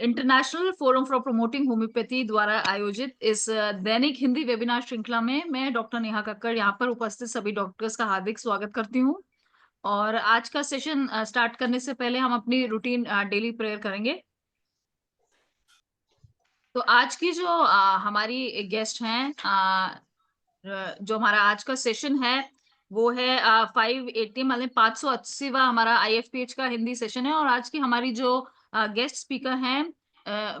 International forum for promoting homeopathy द्वारा आयोजित इस दैनिक हिंदी वेबिनार श्रृंखला में मैं डॉक्टर नेहा कक्कड़ यहाँ पर उपस्थित सभी डॉक्टर्स का हार्दिक स्वागत करती हूँ। और आज का सेशन स्टार्ट करने से पहले हम अपनी रूटीन डेली प्रेयर करेंगे। तो आज की जो हमारी गेस्ट हैं, जो हमारा आज का सेशन है वो है 580 मतलब 580वां हमारा IFPH का हिंदी सेशन है। और आज की हमारी जो गेस्ट स्पीकर हैं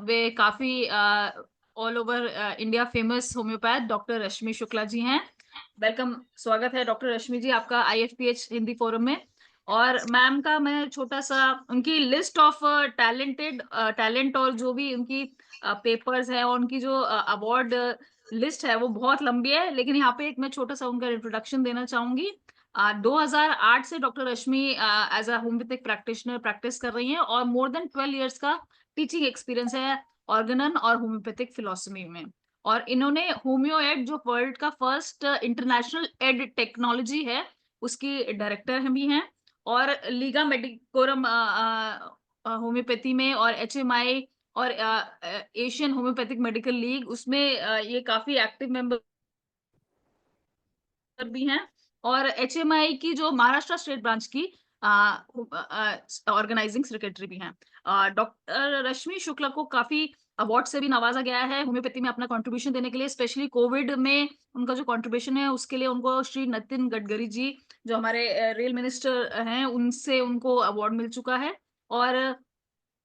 वे काफी all over India famous homeopath doctor Rashmi Shukla ji हैं। वेलकम, स्वागत है डॉक्टर रश्मि जी आपका IFPH हिंदी फोरम में। और मैम का मैं छोटा सा उनकी लिस्ट ऑफ टैलेंट और जो भी उनकी पेपर्स है और उनकी जो अवार्ड लिस्ट है वो बहुत लंबी है, लेकिन यहाँ पे एक मैं छोटा सा उनका इंट्रोडक्शन देना चाहूंगी। 2008 से doctor Rashmi as a homeopathic practitioner practice कर रही हैं और मोर देन 12 इयर्स का टीचिंग एक्सपीरियंस है ऑर्गेनन और होम्योपैथिक फिलोसफी में। और इन्होंने होम्यो एड जो वर्ल्ड का फर्स्ट इंटरनेशनल एड टेक्नोलॉजी है उसकी डायरेक्टर भी हैं। और लीगा मेडिकोरम होम्योपैथी में और HMI और एशियन होम्योपैथिक मेडिकल लीग उसमें ये काफी एक्टिव मेंबर भी हैं। और HMI की जो महाराष्ट्र स्टेट ब्रांच की ऑर्गेनाइजिंग सेक्रेटरी भी हैं। डॉक्टर रश्मि शुक्ला को काफी अवार्ड से भी नवाजा गया है होम्योपैथी में अपना कंट्रीब्यूशन देने के लिए, स्पेशली कोविड में उनका जो कंट्रीब्यूशन है उसके लिए उनको श्री नितिन गडकरी जी जो हमारे रेल मिनिस्टर हैं उनसे उनको अवार्ड मिल चुका है। और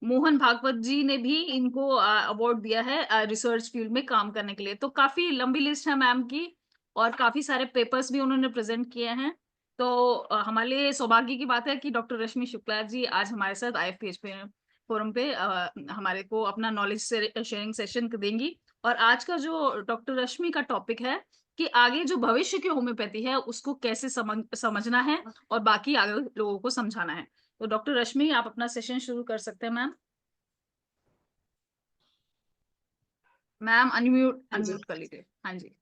मोहन भागवत जी ने भी इनको अवार्ड दिया है रिसर्च फील्ड में काम करने के लिए। तो काफी लंबी लिस्ट है मैम की और काफी सारे पेपर्स भी उन्होंने प्रेजेंट किए हैं। तो हमारे लिए सौभाग्य की बात है कि डॉक्टर रश्मि शुक्ला जी आज हमारे साथ IFPH पे फोरम पे हमारे को अपना नॉलेज शेयरिंग सेशन देंगी। और आज का जो डॉक्टर रश्मि का टॉपिक है कि आगे जो भविष्य की होम्योपैथी है उसको कैसे समझना है और बाकी आगे लोगों को समझाना है। तो डॉक्टर रश्मि आप अपना सेशन शुरू कर सकते हैं मैम। मैम अनम्यूट हाँ जी। अनम्यूट कर लीजिए। हाँ जी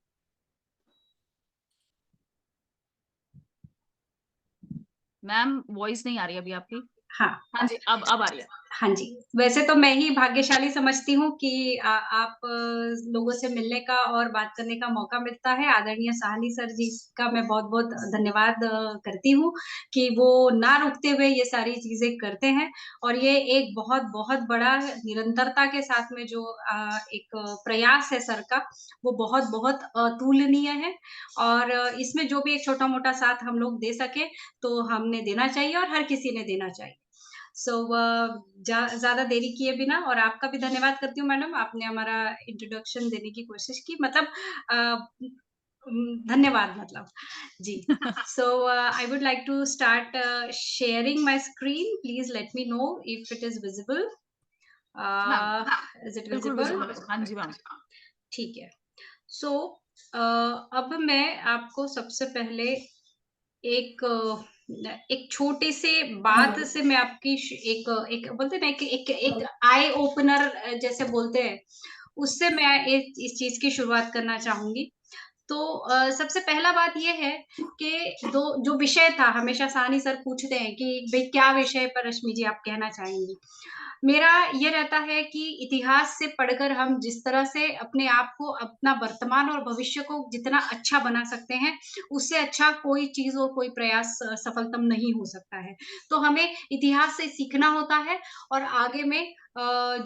मैम, वॉइस नहीं आ रही अभी आपकी। हाँ, हाँ जी, अब आ रही है। हाँ जी। वैसे तो मैं ही भाग्यशाली समझती हूँ कि आप लोगों से मिलने का और बात करने का मौका मिलता है। आदरणीय साहनी सर जी का मैं बहुत-बहुत धन्यवाद करती हूँ कि वो ना रुकते हुए ये सारी चीज़ें करते हैं और ये एक बहुत-बहुत बड़ा निरंतरता के साथ में जो एक प्रयास है सर का, वो बहुत-बहुत अतुलनीय है और इसमें जो भी एक छोटा-मोटा साथ हम लोग दे सकें, तो हमने देना चाहिए और हर किसी ने देना चाहिए। सो ज़्यादा देरी किए बिना और आपका भी धन्यवाद करती हूँ मैडम, आपने हमारा इंट्रोडक्शन देने की कोशिश की मतलब धन्यवाद मतलब। जी। So I would like to start sharing my screen, please let me know if it is visible. Ma'am is it बिल्कुल विज़िबल? विजिबल है। हाँ जी मैम। ठीक है। सो अब मैं आपको सबसे पहले एक एक छोटे से बात से मैं आपकी एक एक बोलते हैं ना एक आई ओपनर जैसे बोलते हैं, उससे मैं इस चीज़ की शुरुआत करना चाहूँगी। तो सबसे पहला बात ये है कि दो जो विषय था हमेशा साहनी सर पूछते हैं कि भई क्या विषय पर रश्मि जी आप कहना चाहेंगी? मेरा ये रहता है कि इतिहास से पढ़कर हम जिस तरह से अपने आप को, अपना वर्तमान और भविष्य को जितना अच्छा बना सकते हैं, उससे अच्छा कोई चीज़ और कोई प्रयास सफलतम नहीं हो सकता है। तो हमें इतिहास से सीखना होता है और आगे में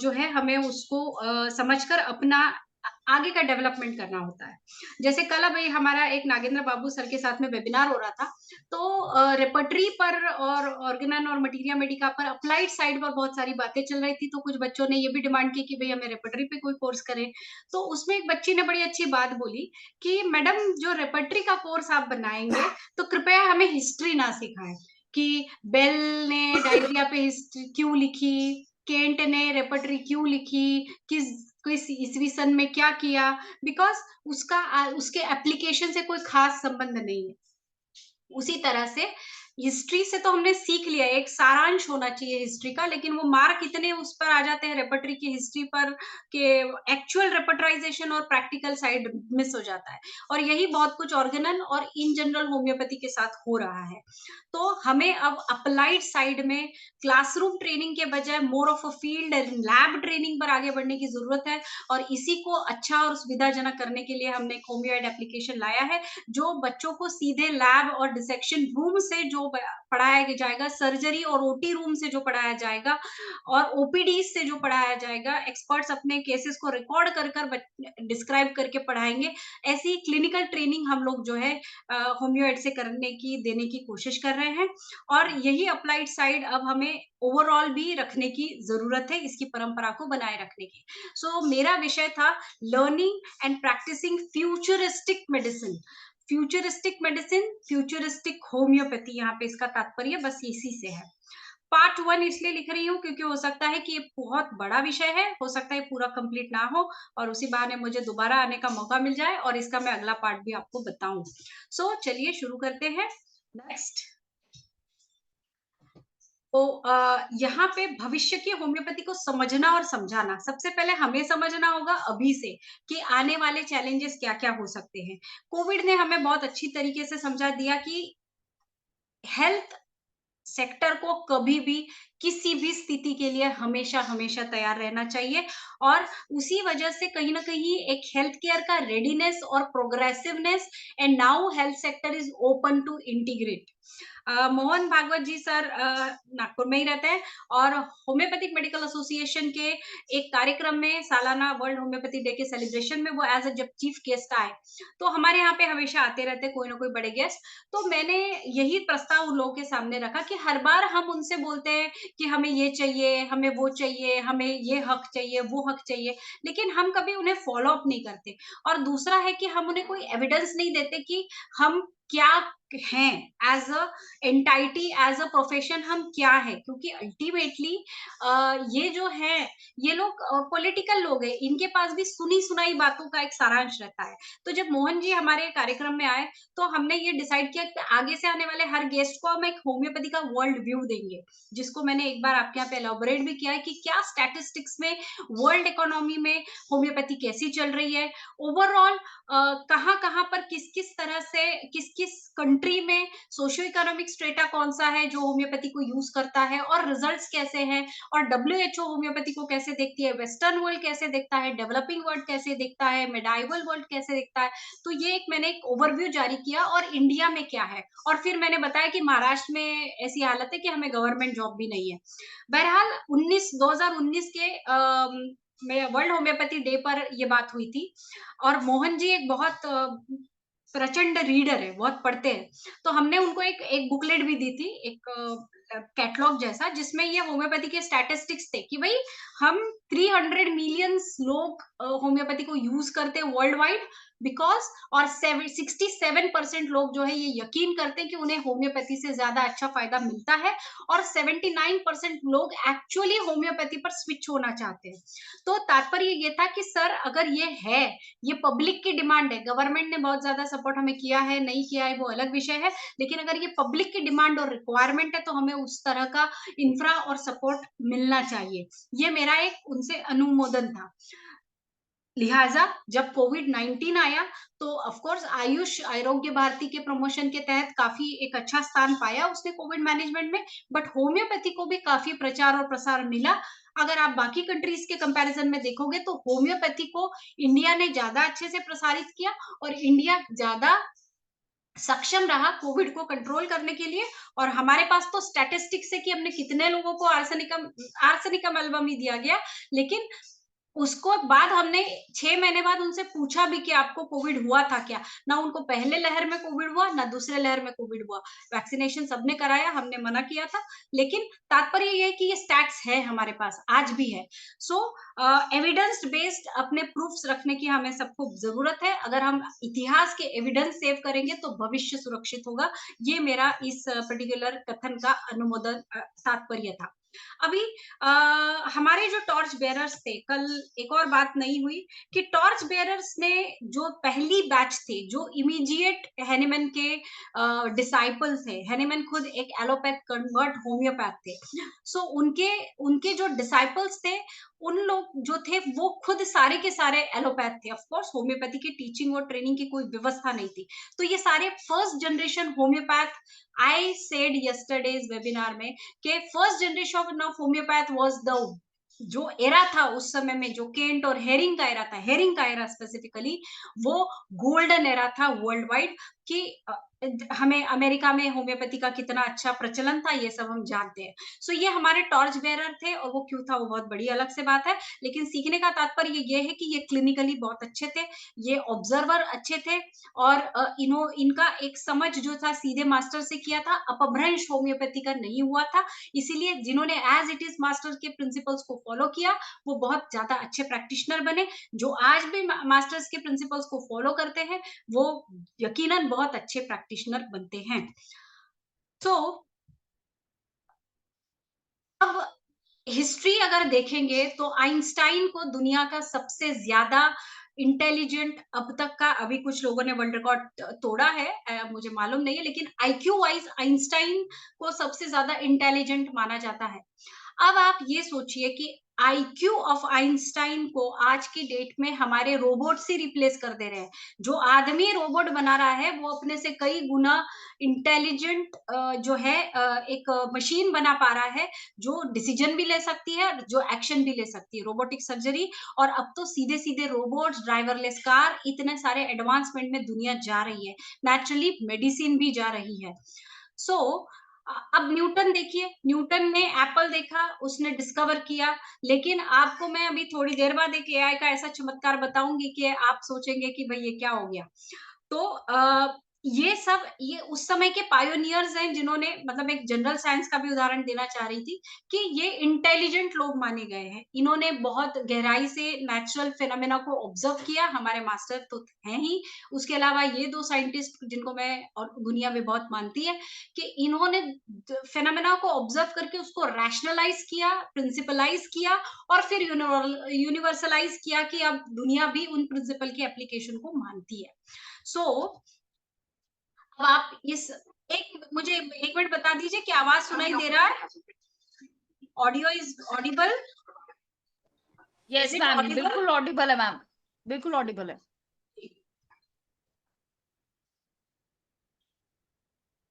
जो है हमें उसको समझकर अपना आगे का डेवलपमेंट करना होता है। जैसे कल अभी हमारा एक नागेंद्र बाबू सर के साथ में वेबिनार हो रहा था, तो रेपर्टरी पर और ऑर्गेनन और मटीरिया मेडिका पर अप्लाइड साइड पर बहुत सारी बातें चल रही थी, तो कुछ बच्चों ने ये भी डिमांड की कि भई हमें रेपर्टरी पे कोई कोर्स करें। तो उसमें एक बच्ची ने बड़ी अच्छी बात बोली कि मैडम जो रेपर्टरी का कोर्स आप बनाएँगे, तो कृपया हमें हिस्ट्री ना सिखाएँ कि बेल ने डायरिया पे हिस्ट्री क्यों लिखी, केंट ने रेपर्टरी क्यों लिखी, किस ईस्वी सन में क्या किया, बिकॉज़ उसका उसके एप्लीकेशन से कोई ख़ास संबंध नहीं है। उसी तरह से हिस्ट्री से तो हमने सीख लिया है, एक सारांश होना चाहिए हिस्ट्री का, लेकिन वो मार्क इतने उस पर आ जाते हैं रेपर्टरी की हिस्ट्री पर कि एक्चुअल रेपर्टराइजेशन और प्रैक्टिकल साइड मिस हो जाता है। और यही बहुत कुछ ऑर्गेनल और इन जनरल होम्योपैथी के साथ हो रहा है। तो हमें अब अप्लाइड साइड में क्लासरूम ट्रेनिंग के बजाय more of a field and lab training पर आगे बढ़ने की जरूरत है। और इसी को अच्छा और सुविधाजनक करने के लिए हमने एक होम्योएड एप्लीकेशन लाया है, जो बच्चों को सीधे लैब और डिसेक्शन रूम से जो पढ़ाया जाएगा, सर्जरी और ओटी रूम से जो पढ़ाया जाएगा, और ओपीडी से जो पढ़ाया जाएगा, एक्सपर्ट्स अपने केसेस को रिकॉर्ड कर कर डिस्क्राइब करके पढ़ाएंगे। ऐसी क्लिनिकल ट्रेनिंग हम लोग जो है होम्योएड से करने की देने की कोशिश कर रहे हैं। और यही अप्लाइड साइड अब हमें ओवरऑल भी रखने की जरूरत है, इसकी परंपरा को बनाए रखने की। सो मेरा विषय था learning and practising futuristic medicine. Futuristic medicine, futuristic homeopathy, यहाँ पे इसका तात्पर्य बस इसी से है। पार्ट 1 इसलिए लिख रही हूँ क्योंकि हो सकता है कि ये बहुत बड़ा विषय है, हो सकता है पूरा कंप्लीट ना हो, और उसी बहाने मुझे दोबारा आने का मौका मिल जाए और इसका मैं अगला पार्ट भी आपको बताऊं। सो चलिए शुरू करते हैं। नेक्स्ट। तो यहाँ पे भविष्य की होम्योपैथी को समझना और समझाना, सबसे पहले हमें समझना होगा अभी से कि आने वाले चैलेंजेस क्या-क्या हो सकते हैं। कोविड ने हमें बहुत अच्छी तरीके से समझा दिया कि हेल्थ सेक्टर को कभी भी किसी भी स्थिति के लिए हमेशा हमेशा तैयार रहना चाहिए। और उसी वजह से कहीं ना कहीं एक हेल्थ केयर का रेडीनेस और progressiveness, and now health sector is open to integrate. Mohan Bhagwat ji sir Nagpur में ही रहते हैं, और होम्योपैथिक मेडिकल एसोसिएशन के एक कार्यक्रम में, सालाना वर्ल्ड होम्योपैथी डे के सेलिब्रेशन में, वो एज अ जब चीफ गेस्ट आए। तो हमारे यहाँ पे हमेशा आते रहते कोई ना कोई बड़े गेस्ट। तो मैंने यही प्रस्ताव उन लोगों के सामने रखा कि हर बार हम उनसे बोलते हैं कि हमें ये चाहिए, हमें वो चाहिए, हमें ये हक चाहिए, वो हक चाहिए, लेकिन हम कभी उन्हें फॉलो अप नहीं करते। और दूसरा है कि हम उन्हें कोई एविडेंस नहीं देते कि हम क्या हैं, as a entity, as a profession हम क्या है। क्योंकि अल्टीमेटली ये जो है, ये लोग पॉलिटिकल लोग हैं, इनके पास भी सुनी सुनाई बातों का एक सारांश रहता है। तो जब मोहन जी हमारे कार्यक्रम में आए, तो हमने ये डिसाइड किया कि आगे से आने वाले हर गेस्ट को हम एक होम्योपैथी का वर्ल्ड व्यू देंगे, जिसको मैंने एक बार आपके यहाँ पे एलोबरेट भी किया है कि क्या स्टैटिस्टिक्स में, वर्ल्ड इकोनॉमी में होम्योपैथी कैसी चल रही है, ओवरऑल कहाँ कहाँ पर किस किस तरह से, किस किस कंट्री में सोशियो इकोनॉमिक स्ट्रेटा कौन सा है जो होम्योपैथी को यूज करता है, और रिजल्ट्स कैसे हैं, और डब्ल्यूएचओ होम्योपैथी को कैसे देखती है, वेस्टर्न वर्ल्ड कैसे देखता है, डेवलपिंग वर्ल्ड कैसे देखता है, मेडाइवल वर्ल्ड कैसे देखता है। तो ये एक मैंने एक ओवरव्यू जारी किया, और इंडिया में क्या है, और फिर मैंने बताया कि महाराष्ट्र में ऐसी हालत है कि हमें गवर्नमेंट जॉब भी नहीं है। बहरहाल 2019 के में वर्ल्ड होम्योपैथी डे पर ये बात हुई थी। और मोहन जी एक बहुत प्रचंड रीडर है, बहुत पढ़ते हैं। तो हमने उनको एक एक बुकलेट भी दी थी, एक कैटलॉग जैसा, जिसमें ये होम्योपैथी के स्टैटिस्टिक्स थे कि भाई हम 300 मिलियंस लोग होम्योपैथी को यूज करते हैं वर्ल्ड वाइड, बिकॉज, और 67% लोग जो है ये यकीन करते हैं कि उन्हें होम्योपैथी से ज्यादा अच्छा फायदा मिलता है, और 79% लोग एक्चुअली होम्योपैथी पर स्विच होना चाहते हैं। तो तात्पर्य ये था कि सर अगर ये है, ये पब्लिक की डिमांड है, गवर्नमेंट ने बहुत ज्यादा सपोर्ट हमें किया है, नहीं किया है वो अलग विषय है, लेकिन अगर ये पब्लिक की डिमांड और रिक्वायरमेंट है तो हमें उस तरह का इंफ्रा और सपोर्ट मिलना चाहिए। ये मेरा एक उनसे अनुमोदन था। लिहाजा जब कोविड-19 आया, तो ऑफ कोर्स आयुष आरोग्य भारती के प्रमोशन के तहत काफी एक अच्छा स्थान पाया उसने कोविड मैनेजमेंट में, बट होम्योपैथी को भी काफी प्रचार और प्रसार मिला। अगर आप बाकी कंट्रीज के कंपैरिजन में देखोगे तो होम्योपैथी को इंडिया ने ज्यादा अच्छे से प्रसारित किया, और इंडिया ज्यादा सक्षम रहा कोविड को कंट्रोल करने के लिए। और हमारे पास तो स्टैटिस्टिक्स है कि हमने कितने लोगों को आर्सेनिकम आर्सेनिकम एल्बम ही दिया गया, लेकिन उसको बाद हमने 6 महीने बाद उनसे पूछा भी कि आपको कोविड हुआ था क्या? ना उनको पहले लहर में कोविड हुआ, ना दूसरे लहर में कोविड हुआ। वैक्सीनेशन सबने कराया, हमने मना किया था। लेकिन तात्पर्य ये है कि ये स्टैट्स है हमारे पास, आज भी है। सो एविडेंस बेस्ड अपने प्रूफ्स रखने की हमें सबको ज़रूरत है। अगर हम इतिहास के एविडेंस सेव करेंगे तो भविष्य सुरक्षित होगा। ये मेरा इस पर्टिकुलर कथन का अनुमोदन तात्पर्य था। अभी हमारे जो टॉर्च बेयरर्स थे, कल एक और बात नई हुई कि टॉर्च बेयरर्स ने जो पहली बैच थे, जो इमीडिएट हैनिमैन के डिसाइपल्स थे, हैनिमैन खुद एक एलोपैथ कन्वर्ट होम्योपैथ थे। सो उनके उनके जो डिसाइपल्स थे, उन लोग जो थे वो खुद सारे के सारे एलोपैथ थे। ऑफ कोर्स होम्योपैथी की टीचिंग और ट्रेनिंग की कोई व्यवस्था नहीं थी। तो ये सारे first generation homeopath, I said yesterday's webinar में कि first generation of homeopath was the जो एरा था उस समय में, जो केंट और हेरिंग का एरा था, हेरिंग का एरा स्पेसिफिकली, वो गोल्डन एरा था वर्ल्ड वाइड कि हमें अमेरिका में होम्योपैथी का कितना अच्छा प्रचलन था, ये सब हम जानते हैं। सो ये हमारे टॉर्च बेयरर थे, और वो क्यों था वो बहुत बड़ी अलग से बात है। लेकिन सीखने का तात्पर्य ये है कि ये क्लिनिकली बहुत अच्छे थे, ये ऑब्जर्वर अच्छे थे, और इनका एक समझ जो था सीधे मास्टर से किया था, अपभ्रंश होम्योपैथी का नहीं हुआ था। इसीलिए जिन्होंने एज इट इज मास्टर के प्रिंसिपल्स को फॉलो किया, वो बहुत ज्यादा अच्छे प्रैक्टिशनर बने। जो आज भी मास्टर्स के प्रिंसिपल्स को फॉलो करते हैं, वो यकीनन बहुत अच्छे प्रैक्टिशनर बनते हैं। तो अब हिस्ट्री अगर देखेंगे तो आइंस्टाइन को दुनिया का सबसे ज्यादा इंटेलिजेंट अब तक का, अभी कुछ लोगों ने वर्ल्ड रिकॉर्ड तोड़ा है, मुझे मालूम नहीं है, लेकिन आईक्यू वाइज आइंस्टाइन को सबसे ज्यादा इंटेलिजेंट माना जाता है। अब आप ये सोचिए कि आईक्यू ऑफ आइंस्टाइन को आज की डेट में हमारे रोबोट से रिप्लेस कर दे रहे हैं। जो आदमी रोबोट बना रहा है वो अपने से कई गुना इंटेलिजेंट जो है एक मशीन बना पा रहा है, जो डिसीजन भी ले सकती है, जो एक्शन भी ले सकती है, रोबोटिक सर्जरी। और अब तो सीधे सीधे रोबोट्स, ड्राइवरलेस कार, इतने सारे एडवांसमेंट में दुनिया जा रही है, नेचुरली मेडिसिन भी जा रही है। सो अब न्यूटन देखिए, न्यूटन ने एप्पल देखा, उसने डिस्कवर किया। लेकिन आपको मैं अभी थोड़ी देर बाद एक एआई का ऐसा चमत्कार बताऊंगी कि आप सोचेंगे कि भाई ये क्या हो गया। तो ये सब ये उस समय के पायोनियर्स हैं, जिन्होंने, मतलब एक जनरल साइंस का भी उदाहरण देना चाह रही थी कि ये इंटेलिजेंट लोग माने गए हैं। इन्होंने बहुत गहराई से नेचुरल फिनोमेना को ऑब्जर्व किया, हमारे मास्टर तो हैं ही। उसके अलावा ये दो साइंटिस्ट जिनको मैं और दुनिया में बहुत मानती है, कि इन्होंने फिनोमेना को ऑब्जर्व करके उसको रैशनलाइज किया, प्रिंसिपलाइज किया, और फिर यूनिवर्सलाइज किया कि अब दुनिया भी उन प्रिंसिपल की एप्लीकेशन को मानती है। सो अब आप इस एक मुझे 1 मिनट बता दीजिए कि आवाज सुनाई दे रहा है? Audio is Audible? Is yes it ma'am, Audible? बिल्कुल ऑडिबल है मैम, बिल्कुल ऑडिबल है।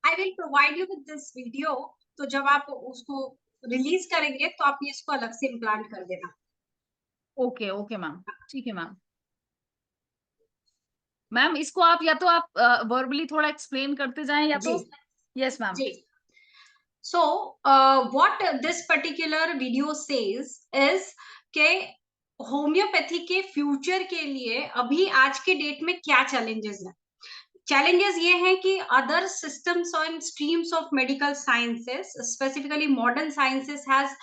I will provide you with this video. तो जब आप उसको रिलीज करेंगे तो आप इसको अलग से इम्प्लांट कर देना। ओके ओके मैम, ठीक है मैम। मैम इसको आप या तो आप वर्बली थोड़ा एक्सप्लेन करते जाएं या जी तो। Yes ma'am. जी। So what this particular video says is के होम्योपैथी के फ्यूचर के लिए अभी आज के डेट में क्या चैलेंजेस हैं। चैलेंजेस ये हैं कि other systems and streams of medical sciences, specifically modern sciences, has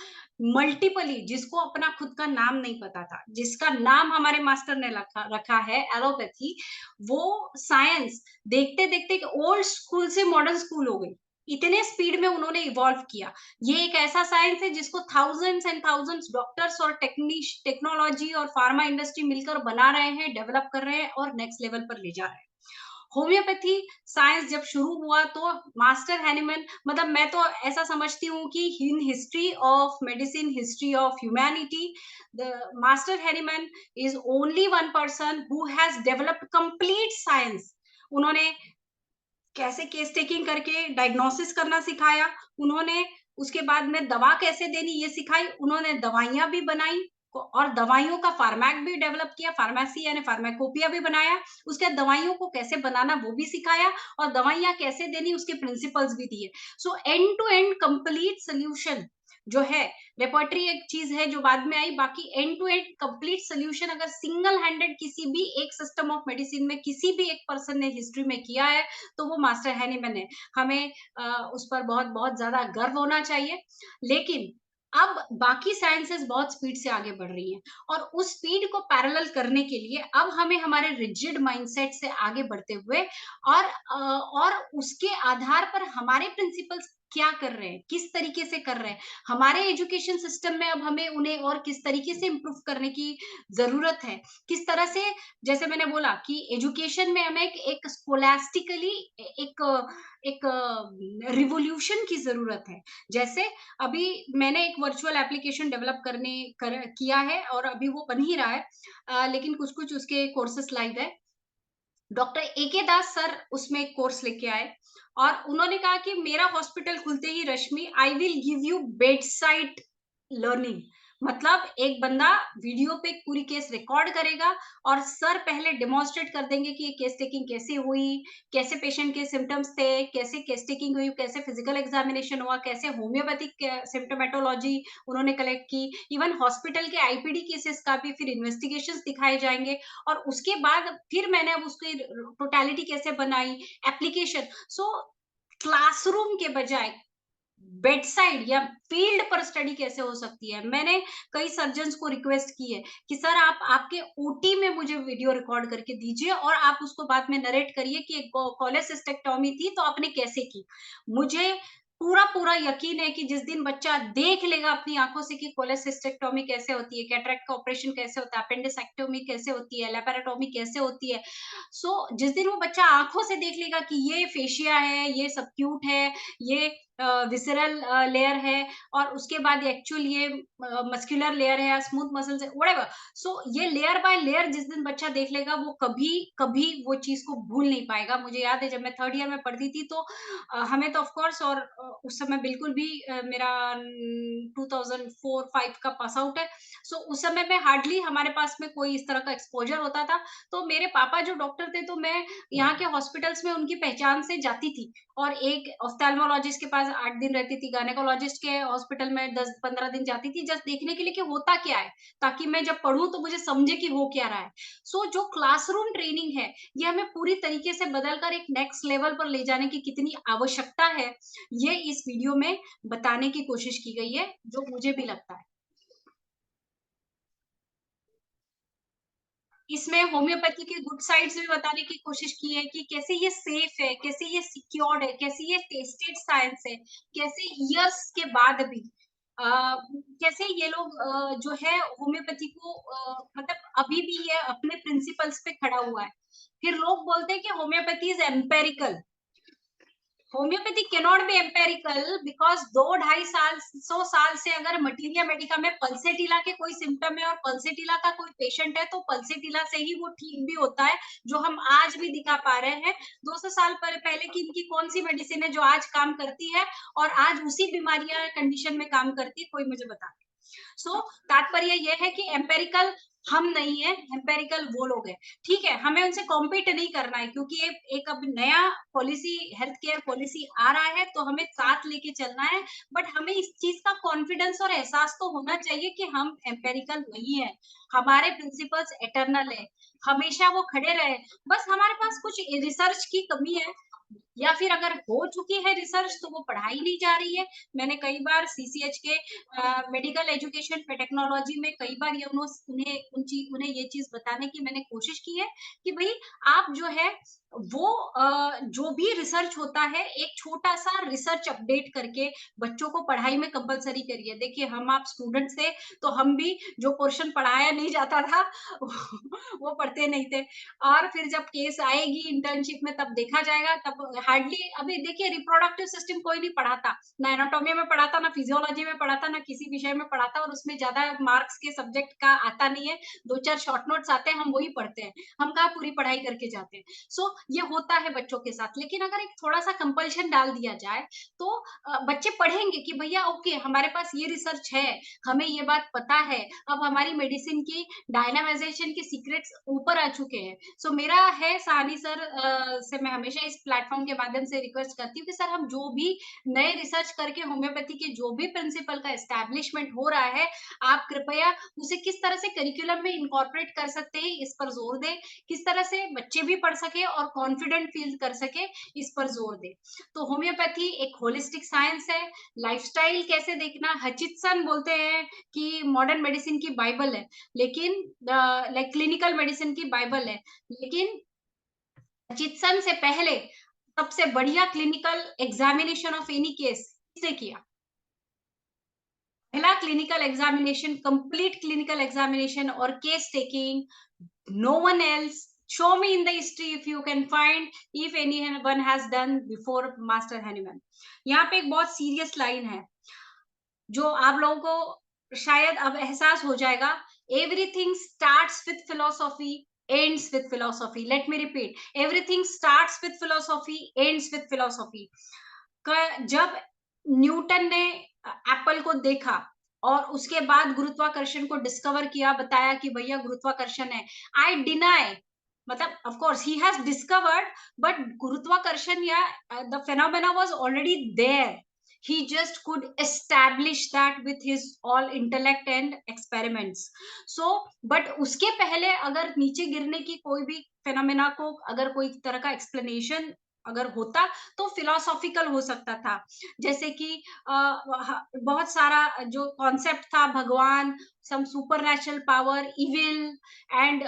multiply, जिसको अपना खुद का नाम नहीं पता था, जिसका नाम हमारे मास्टर ने रखा है एलोपैथी, वो साइंस देखते देखते ओल्ड स्कूल से मॉडर्न स्कूल हो गई। इतने स्पीड में उन्होंने इवॉल्व किया। ये एक ऐसा साइंस है जिसको थाउजेंड्स एंड थाउजेंड्स डॉक्टर्स और टेक्नोलॉजी और फार्मा इंडस्ट्री मिलकर बना रहे हैं, डेवलप कर रहे हैं और नेक्स्ट लेवल पर ले जा रहे हैं। होम्योपैथी साइंस जब शुरू हुआ तो मास्टर हैनिमैन, मतलब मैं तो ऐसा समझती हूँ कि in history of medicine, history of humanity, the master Hahnemann is only one person who has developed complete science. उन्होंने कैसे केस टेकिंग करके डायग्नोसिस करना सिखाया, उन्होंने उसके बाद में दवा कैसे देनी ये सिखाई, उन्होंने दवाइयां भी बनाई, और दवाइयों का फार्मैक भी डेवलप किया, फार्मेसी यानी फार्माकोपिया भी बनाया। उसके बाद दवाइयों को कैसे बनाना वो भी सिखाया, और दवाइयां कैसे देनी उसके प्रिंसिपल्स भी दिए। So end to end complete solution जो है, रेपर्टरी एक चीज है जो बाद में आई, बाकी end to end complete solution अगर सिंगल हैंडेड किसी भी एक सिस्टम ऑफ मेडिसिन में किसी भी एक पर्सन ने हिस्ट्री में किया है, तो वो मास्टर हैनिमैन है। हमें उस पर बहुत बहुत ज्यादा गर्व होना चाहिए। लेकिन अब बाकी साइंसेस बहुत स्पीड से आगे बढ़ रही हैं, और उस स्पीड को पैरेलल करने के लिए अब हमें हमारे रिजिड माइंडसेट से आगे बढ़ते हुए, और उसके आधार पर हमारे प्रिंसिपल्स क्या कर रहे हैं, किस तरीके से कर रहे हैं, हमारे एजुकेशन सिस्टम में अब हमें उन्हें और किस तरीके से इम्प्रूव करने की जरूरत है, किस तरह से, जैसे मैंने बोला कि एजुकेशन में हमें एक स्कोलास्टिकली एक एक रिवोल्यूशन की जरूरत है। जैसे अभी मैंने एक वर्चुअल एप्लीकेशन डेवलप किया है और अभी वो बन ही रहा है, लेकिन कुछ कुछ उसके कोर्सेस लाइव है। डॉक्टर एके दास सर उसमें एक कोर्स लेके आए और उन्होंने कहा कि मेरा हॉस्पिटल खुलते ही Rashmi, I will give you bedside learning. मतलब एक बंदा वीडियो पे पूरी केस रिकॉर्ड करेगा और सर पहले डेमोन्स्ट्रेट कर देंगे कि ये केस टेकिंग कैसे हुई, कैसे पेशेंट के सिम्टम्स थे, कैसे केस टेकिंग हुई, कैसे फिजिकल एग्जामिनेशन हुआ, कैसे होम्योपैथिक सिम्टोमेटोलॉजी उन्होंने कलेक्ट की, इवन हॉस्पिटल के आईपीडी केसेस का भी फिर इन्वेस्टिगेशंस दिखाए जाएंगे। और उसके बाद फिर मैंने अब उसकी टोटलिटी कैसे बनाई, एप्लीकेशन। सो क्लासरूम के बजाय बेड साइड या फील्ड पर स्टडी कैसे हो सकती है। मैंने कई सर्जन्स को रिक्वेस्ट की है कि सर आप आपके ओटी में मुझे वीडियो रिकॉर्ड करके दीजिए और आप उसको बाद में नरेट करिए कि कोलेसिस्टेक्टोमी थी तो आपने कैसे की। मुझे पूरा पूरा यकीन है कि जिस दिन बच्चा देख लेगा अपनी आंखों से कि कोलेसिस्टेक्टोमी कैसे होती है, कैटरेक्ट का ऑपरेशन कैसे होता है, अपेंडिसेक्टोमी कैसे होती है, लैपेरोटोमी कैसे होती है, जिस दिन वो बच्चा आंखों से देख लेगा कि ये फेशिया है, ये सबक्यूट है, ये विसरल लेयर है और उसके बाद एक्चुअल ये मस्कुलर लेयर है या स्मूथ मसल्स है, व्हाटएवर। सो ये लेयर बाय लेयर जिस दिन बच्चा देख लेगा वो कभी कभी वो चीज को भूल नहीं पाएगा। मुझे याद है जब मैं थर्ड ईयर में पढ़ती थी तो हमें तो ऑफ कोर्स, और उस समय बिल्कुल भी मेरा 2004-5 का पास आउट है। सो उस समय में हार्डली हमारे पास में कोई इस तरह का एक्सपोजर होता था। तो मेरे पापा जो डॉक्टर थे तो मैं यहाँ के हॉस्पिटल्स में उनकी पहचान से जाती थी और एक ऑफ्थेल्मोलॉजिस्ट के पास 8 दिन रहती थी, गायनेकोलॉजिस्ट के हॉस्पिटल में 10-15 दिन जाती थी, जस्ट देखने के लिए कि होता क्या है, ताकि मैं जब पढ़ूँ तो मुझे समझे कि हो क्या रहा है। जो क्लासरूम ट्रेनिंग है, ये हमें पूरी तरीके से बदल कर एक नेक्स्ट लेवल पर ले जाने की कितनी आवश्यकता है, ये इस वीडियो में बताने की कोशिश की गई है, जो मुझे भी लगता है। इसमें होम्योपैथी के गुड साइड्स भी बताने की कोशिश की है कि कैसे ये सेफ है, कैसे ये सिक्योर्ड है, कैसे ये टेस्टेड साइंस है, कैसे ईयर्स के बाद भी कैसे ये लोग जो है होम्योपैथी को मतलब अभी भी ये अपने प्रिंसिपल्स पे खड़ा हुआ है। फिर लोग बोलते हैं कि homeopathy is empirical. Homeopathy cannot be empirical because 2-2.5 साल 100 साल से अगर मटीरिया मेडिका में पल्सेटिला के कोई सिम्टम है और पल्सेटिला का कोई पेशेंट है तो पल्सेटिला से ही वो ठीक भी होता है, जो हम आज भी दिखा पा रहे हैं। 200 साल पहले की इनकी कौन सी मेडिसिन है जो आज काम करती है और आज उसी बीमारियां कंडीशन में काम करती है, कोई मुझे बता। तात्पर्य यह है कि एम्पेरिकल हम नहीं है, एम्पेरिकल वो लोग हैं। ठीक है, हमें उनसे कॉम्पीट नहीं करना है क्योंकि एक अब नया पॉलिसी, हेल्थ केयर पॉलिसी आ रहा है तो हमें साथ लेके चलना है। बट हमें इस चीज का कॉन्फिडेंस और एहसास तो होना चाहिए कि हम एम्पेरिकल नहीं है, हमारे प्रिंसिपल्स एटर्नल है, हमेशा वो खड़े रहे। बस हमारे पास कुछ रिसर्च की कमी है या फिर अगर हो चुकी है रिसर्च तो वो पढ़ाई नहीं जा रही है। मैंने कई बार सीसीएच के मेडिकल एजुकेशन पे टेक्नोलॉजी में कई बार ये उन्हें ये चीज बताने की मैंने कोशिश की है कि भाई आप जो है वो जो भी रिसर्च होता है एक छोटा सा रिसर्च अपडेट करके बच्चों को पढ़ाई में कंपलसरी करिए। देखिए हम आप स्टूडेंट थे तो हम भी जो पोर्शन पढ़ाया नहीं जाता था वो पढ़ते नहीं थे और फिर जब केस आएगी इंटर्नशिप में तब देखा जाएगा। तब हार्डली अभी देखिए रिप्रोडक्टिव सिस्टम कोई नहीं पढ़ाता, ना एनाटोमी में पढ़ाता, ना फिजियोलॉजी में पढ़ाता, ना किसी विषय में पढ़ाता और उसमें ज्यादा मार्क्स के सब्जेक्ट का आता नहीं है। 2-4 शॉर्ट नोट्स आते हैं, हम वही पढ़ते हैं, हम कहाँ पूरी पढ़ाई करके जाते हैं। ये होता है बच्चों के साथ। लेकिन अगर एक थोड़ा सा कंपल्शन डाल दिया जाए तो बच्चे पढ़ेंगे कि भैया ओके हमारे पास ये रिसर्च है, हमें ये बात पता है, अब हमारी मेडिसिन की डायनामाइजेशन के सीक्रेट्स ऊपर आ चुके हैं। मेरा है साहनी सर से मैं हमेशा इस प्लेटफॉर्म के माध्यम से रिक्वेस्ट करती हूँ कि सर हम जो भी नए रिसर्च करके होम्योपैथी के जो भी प्रिंसिपल का एस्टैब्लिशमेंट हो रहा है, आप कृपया उसे किस तरह से करिकुलम में इनकॉर्पोरेट कर सकते हैं इस पर जोर दें, किस तरह से बच्चे भी पढ़ सके और कॉन्फिडेंट फील कर सके इस पर जोर दें। तो होम्योपैथी एक होलिस्टिक साइंस है। लाइफस्टाइल कैसे देखना, हचिसन बोलते हैं कि मॉडर्न मेडिसिन की बाइबल है, लेकिन लाइक क्लिनिकल मेडिसिन की बाइबल है, लेकिन हचिसन से पहले सबसे बढ़िया clinical examination of any case किसने किया? पहला clinical examination, complete clinical examination और case taking, no one else. Show me in the history if you can find, if anyone has done before Master Hanuman. यहाँ पे एक बहुत serious line है जो आप लोगों को शायद अब एहसास हो जाएगा. Everything starts with philosophy, ends with philosophy. Let me repeat, everything starts with philosophy, ends with philosophy. जब न्यूटन ने एप्पल को देखा और उसके बाद गुरुत्वाकर्षण को डिस्कवर किया, बताया कि भैया गुरुत्वाकर्षण है. आई डिनाई, मतलब of course he has discovered, but गुरुत्वाकर्षण या the phenomena was already there. He just could establish that with his all intellect and experiments. So, but उसके पहले अगर नीचे गिरने की कोई भी फेनोमेना को अगर कोई तरह का एक्सप्लेनेशन अगर होता तो फिलोसॉफिकल हो सकता था. जैसे कि बहुत सारा जो कॉन्सेप्ट था, भगवान, some supernatural power, evil and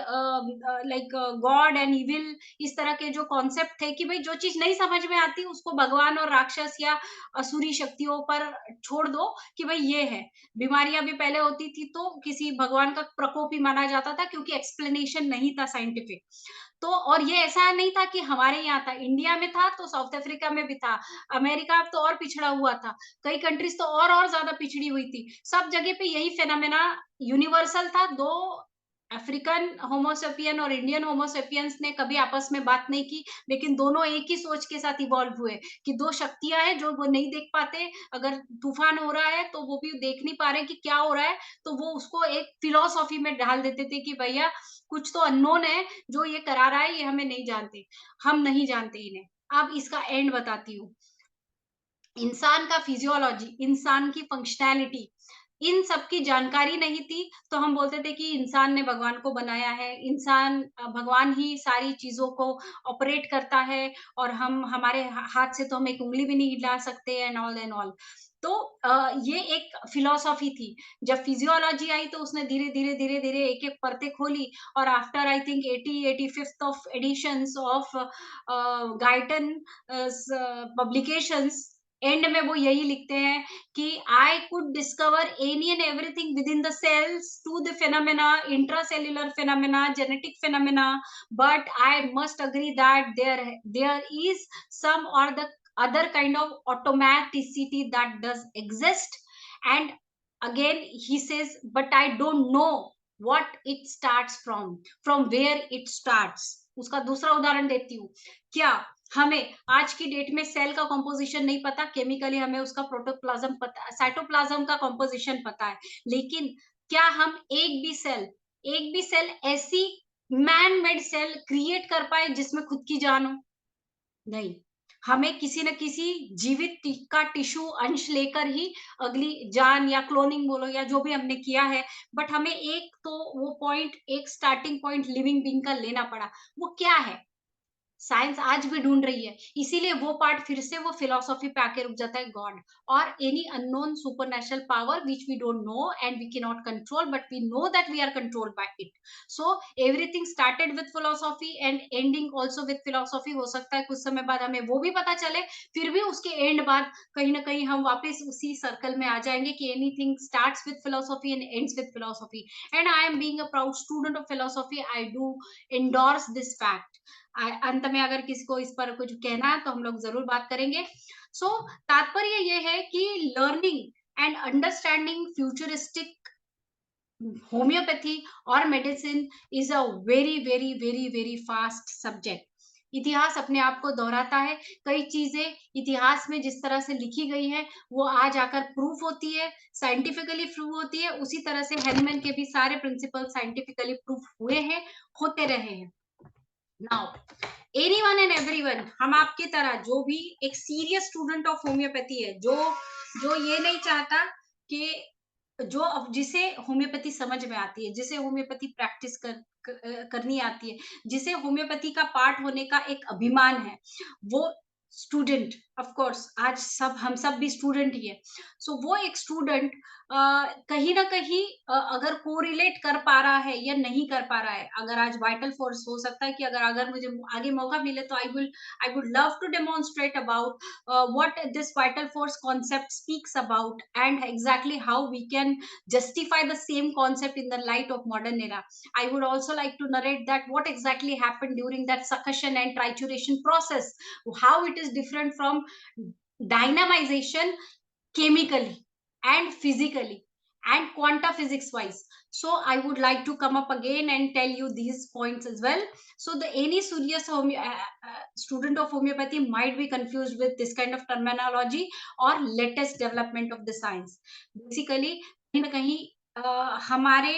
like god and evil, इस तरह के जो कॉन्सेप्ट थे कि भाई जो चीज नहीं समझ में आती उसको भगवान और राक्षस या असुरी शक्तियों पर छोड़ दो कि भाई ये है. बीमारियां भी पहले होती थी तो किसी भगवान का प्रकोप ही माना जाता था क्योंकि एक्सप्लेनेशन नहीं था साइंटिफिक. तो और ये ऐसा नहीं था कि हमारे यहाँ था, इंडिया में था तो साउथ अफ्रीका में भी था, अमेरिका तो और पिछड़ा हुआ था, कई कंट्रीज तो और ज्यादा पिछड़ी हुई थी. सब जगह पे यही फेनोमेना यूनिवर्सल था. दो अफ्रीकन होमोसेपियन और इंडियन होमोसेपियंस ने कभी आपस में बात नहीं की, लेकिन दोनों एक ही सोच के साथ इवॉल्व हुए कि दो शक्तियां हैं जो वो नहीं देख पाते. अगर तूफान हो रहा है तो वो भी देख नहीं पा रहे कि क्या हो रहा है, तो वो उसको एक फिलोसॉफी में ढाल देते थे कि भैया कुछ तो अननोन है जो ये करा रहा है, ये हमें नहीं जानते, हम नहीं जानते इन्हें. अब इसका एंड बताती हूँ. इंसान का फिजियोलॉजी, इंसान की फंक्शनैलिटी, इन सब की जानकारी नहीं थी तो हम बोलते थे कि इंसान ने भगवान को बनाया है, इंसान भगवान ही सारी चीजों को ऑपरेट करता है और हम हमारे हाथ से तो हम एक उंगली भी नहीं हिला सकते एंड ऑल. तो ये एक फिलोसॉफी थी. जब फिजियोलॉजी आई तो उसने धीरे धीरे धीरे धीरे एक एक परतें खोली और after I think 85th of editions of Guyton publications, and में वो यही लिखते हैं कि I could discover any and everything within the cells to the phenomena, intracellular phenomena, genetic phenomena, but I must agree that there is some or the other kind of automaticity that does exist. And again he says, but I don't know what it starts from where it starts. उसका दूसरा उदाहरण देती हूँ. क्या हमें आज की date में सेल का कॉम्पोजिशन नहीं पता, केमिकली हमें उसका प्रोटोप्लाज्म पता, साइटोप्लाज्म का कॉम्पोजिशन पता है, लेकिन क्या हम एक भी सेल ऐसी मैन मेड सेल क्रिएट कर पाए जिसमें खुद की जान हो? नहीं. हमें किसी न किसी जीवित का टिश्यू अंश लेकर ही अगली जान या क्लोनिंग बोलो या जो भी हमने किया है, बट हमें एक तो वो पॉइंट, एक स्टार्टिंग पॉइंट लिविंग बीइंग का लेना पड़ा. वो क्या है? साइंस आज भी ढूंढ रही है. इसीलिए वो पार्ट फिर से वो फिलोसॉफी पे आके रुक जाता है. गॉड और any unknown supernatural power which we don't know and we can not control, but we know that we are controlled by it. So everything started with philosophy and ending also with philosophy. हो सकता है कुछ समय बाद हमें वो भी पता चले, फिर भी उसके एंड बाद कहीं ना कहीं हम वापस उसी सर्कल में आ जाएंगे कि anything starts with philosophy and ends with philosophy. And I am being a proud student of philosophy, I do endorse this fact. अंत में अगर किसी को इस पर कुछ कहना है तो हम लोग जरूर बात करेंगे. सो तात्पर्य ये है कि learning and understanding futuristic homeopathy और medicine is a very very very very fast subject. इतिहास अपने आप को दोहराता है. कई चीजें इतिहास में जिस तरह से लिखी गई है वो आज आकर प्रूफ होती है, साइंटिफिकली प्रूव होती है. उसी तरह से हेनीमैन के भी सारे प्रिंसिपल साइंटिफिकली प्रूफ हुए हैं, होते रहे हैं. नाउ एनीवन एंड एवरीवन, हम आपकी तरह जो भी एक सीरियस स्टूडेंट ऑफ होम्योपैथी है, जो जो ये नहीं चाहता कि जो अब जिसे होम्योपैथी समझ में आती है, जिसे होम्योपैथी प्रैक्टिस करनी आती है, जिसे होम्योपैथी का पार्ट होने का एक अभिमान है, वो स्टूडेंट, ऑफ कोर्स आज सब हम सब भी स्टूडेंट ही है। सो वो एक स्टूडेंट कहीं ना कहीं अगर कोरिलेट कर पा रहा है या नहीं कर पा रहा है, अगर आज वाइटल फोर्स हो सकता है कि अगर अगर मुझे आगे मौका मिले तो I would love to demonstrate about what this vital force concept speaks about and exactly how we can justify the same concept in the light of modern era. I would also like to narrate that what exactly happened during that succussion and trituration process, how it is different from dynamization chemically and physically and quanta physics wise. So I would like to come up again and tell you these points as well. So the any serious student of homeopathy might be confused with this kind of terminology or latest development of the science. Basically कहीं ना कहीं हमारे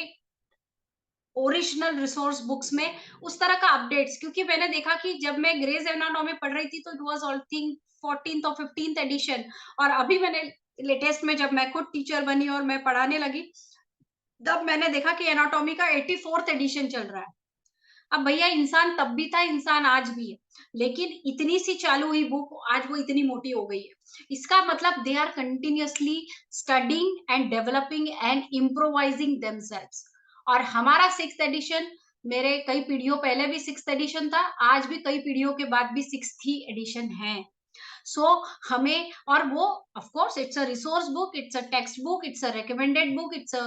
original resource books में उस तरह का updates, क्योंकि मैंने देखा कि जब मैं ग्रेज एनाटॉमी पढ़ रही थी तो it was all think 14th और 15th एडिशन, और अभी मैंने लेटेस्ट में जब मैं खुद टीचर बनी और मैं पढ़ाने लगी तब मैंने देखा कि एनाटॉमी का 84th एडिशन चल रहा है। अब भैया इंसान तब भी था, इंसान आज भी है, लेकिन इतनी सी चालू हुई बुक आज वो इतनी मोटी हो गई है। इसका मतलब they are continuously studying and developing and improvising themselves. और हमारा 6th एडिशन, मेरे कई पीढ़ियों पहले भी 6th एडिशन था, आज भी कई पीढ़ियों के बाद भी 6th ही एडिशन है। सो हमें, और वो of course it's a resource book, it's a text book, it's a recommended book, it's a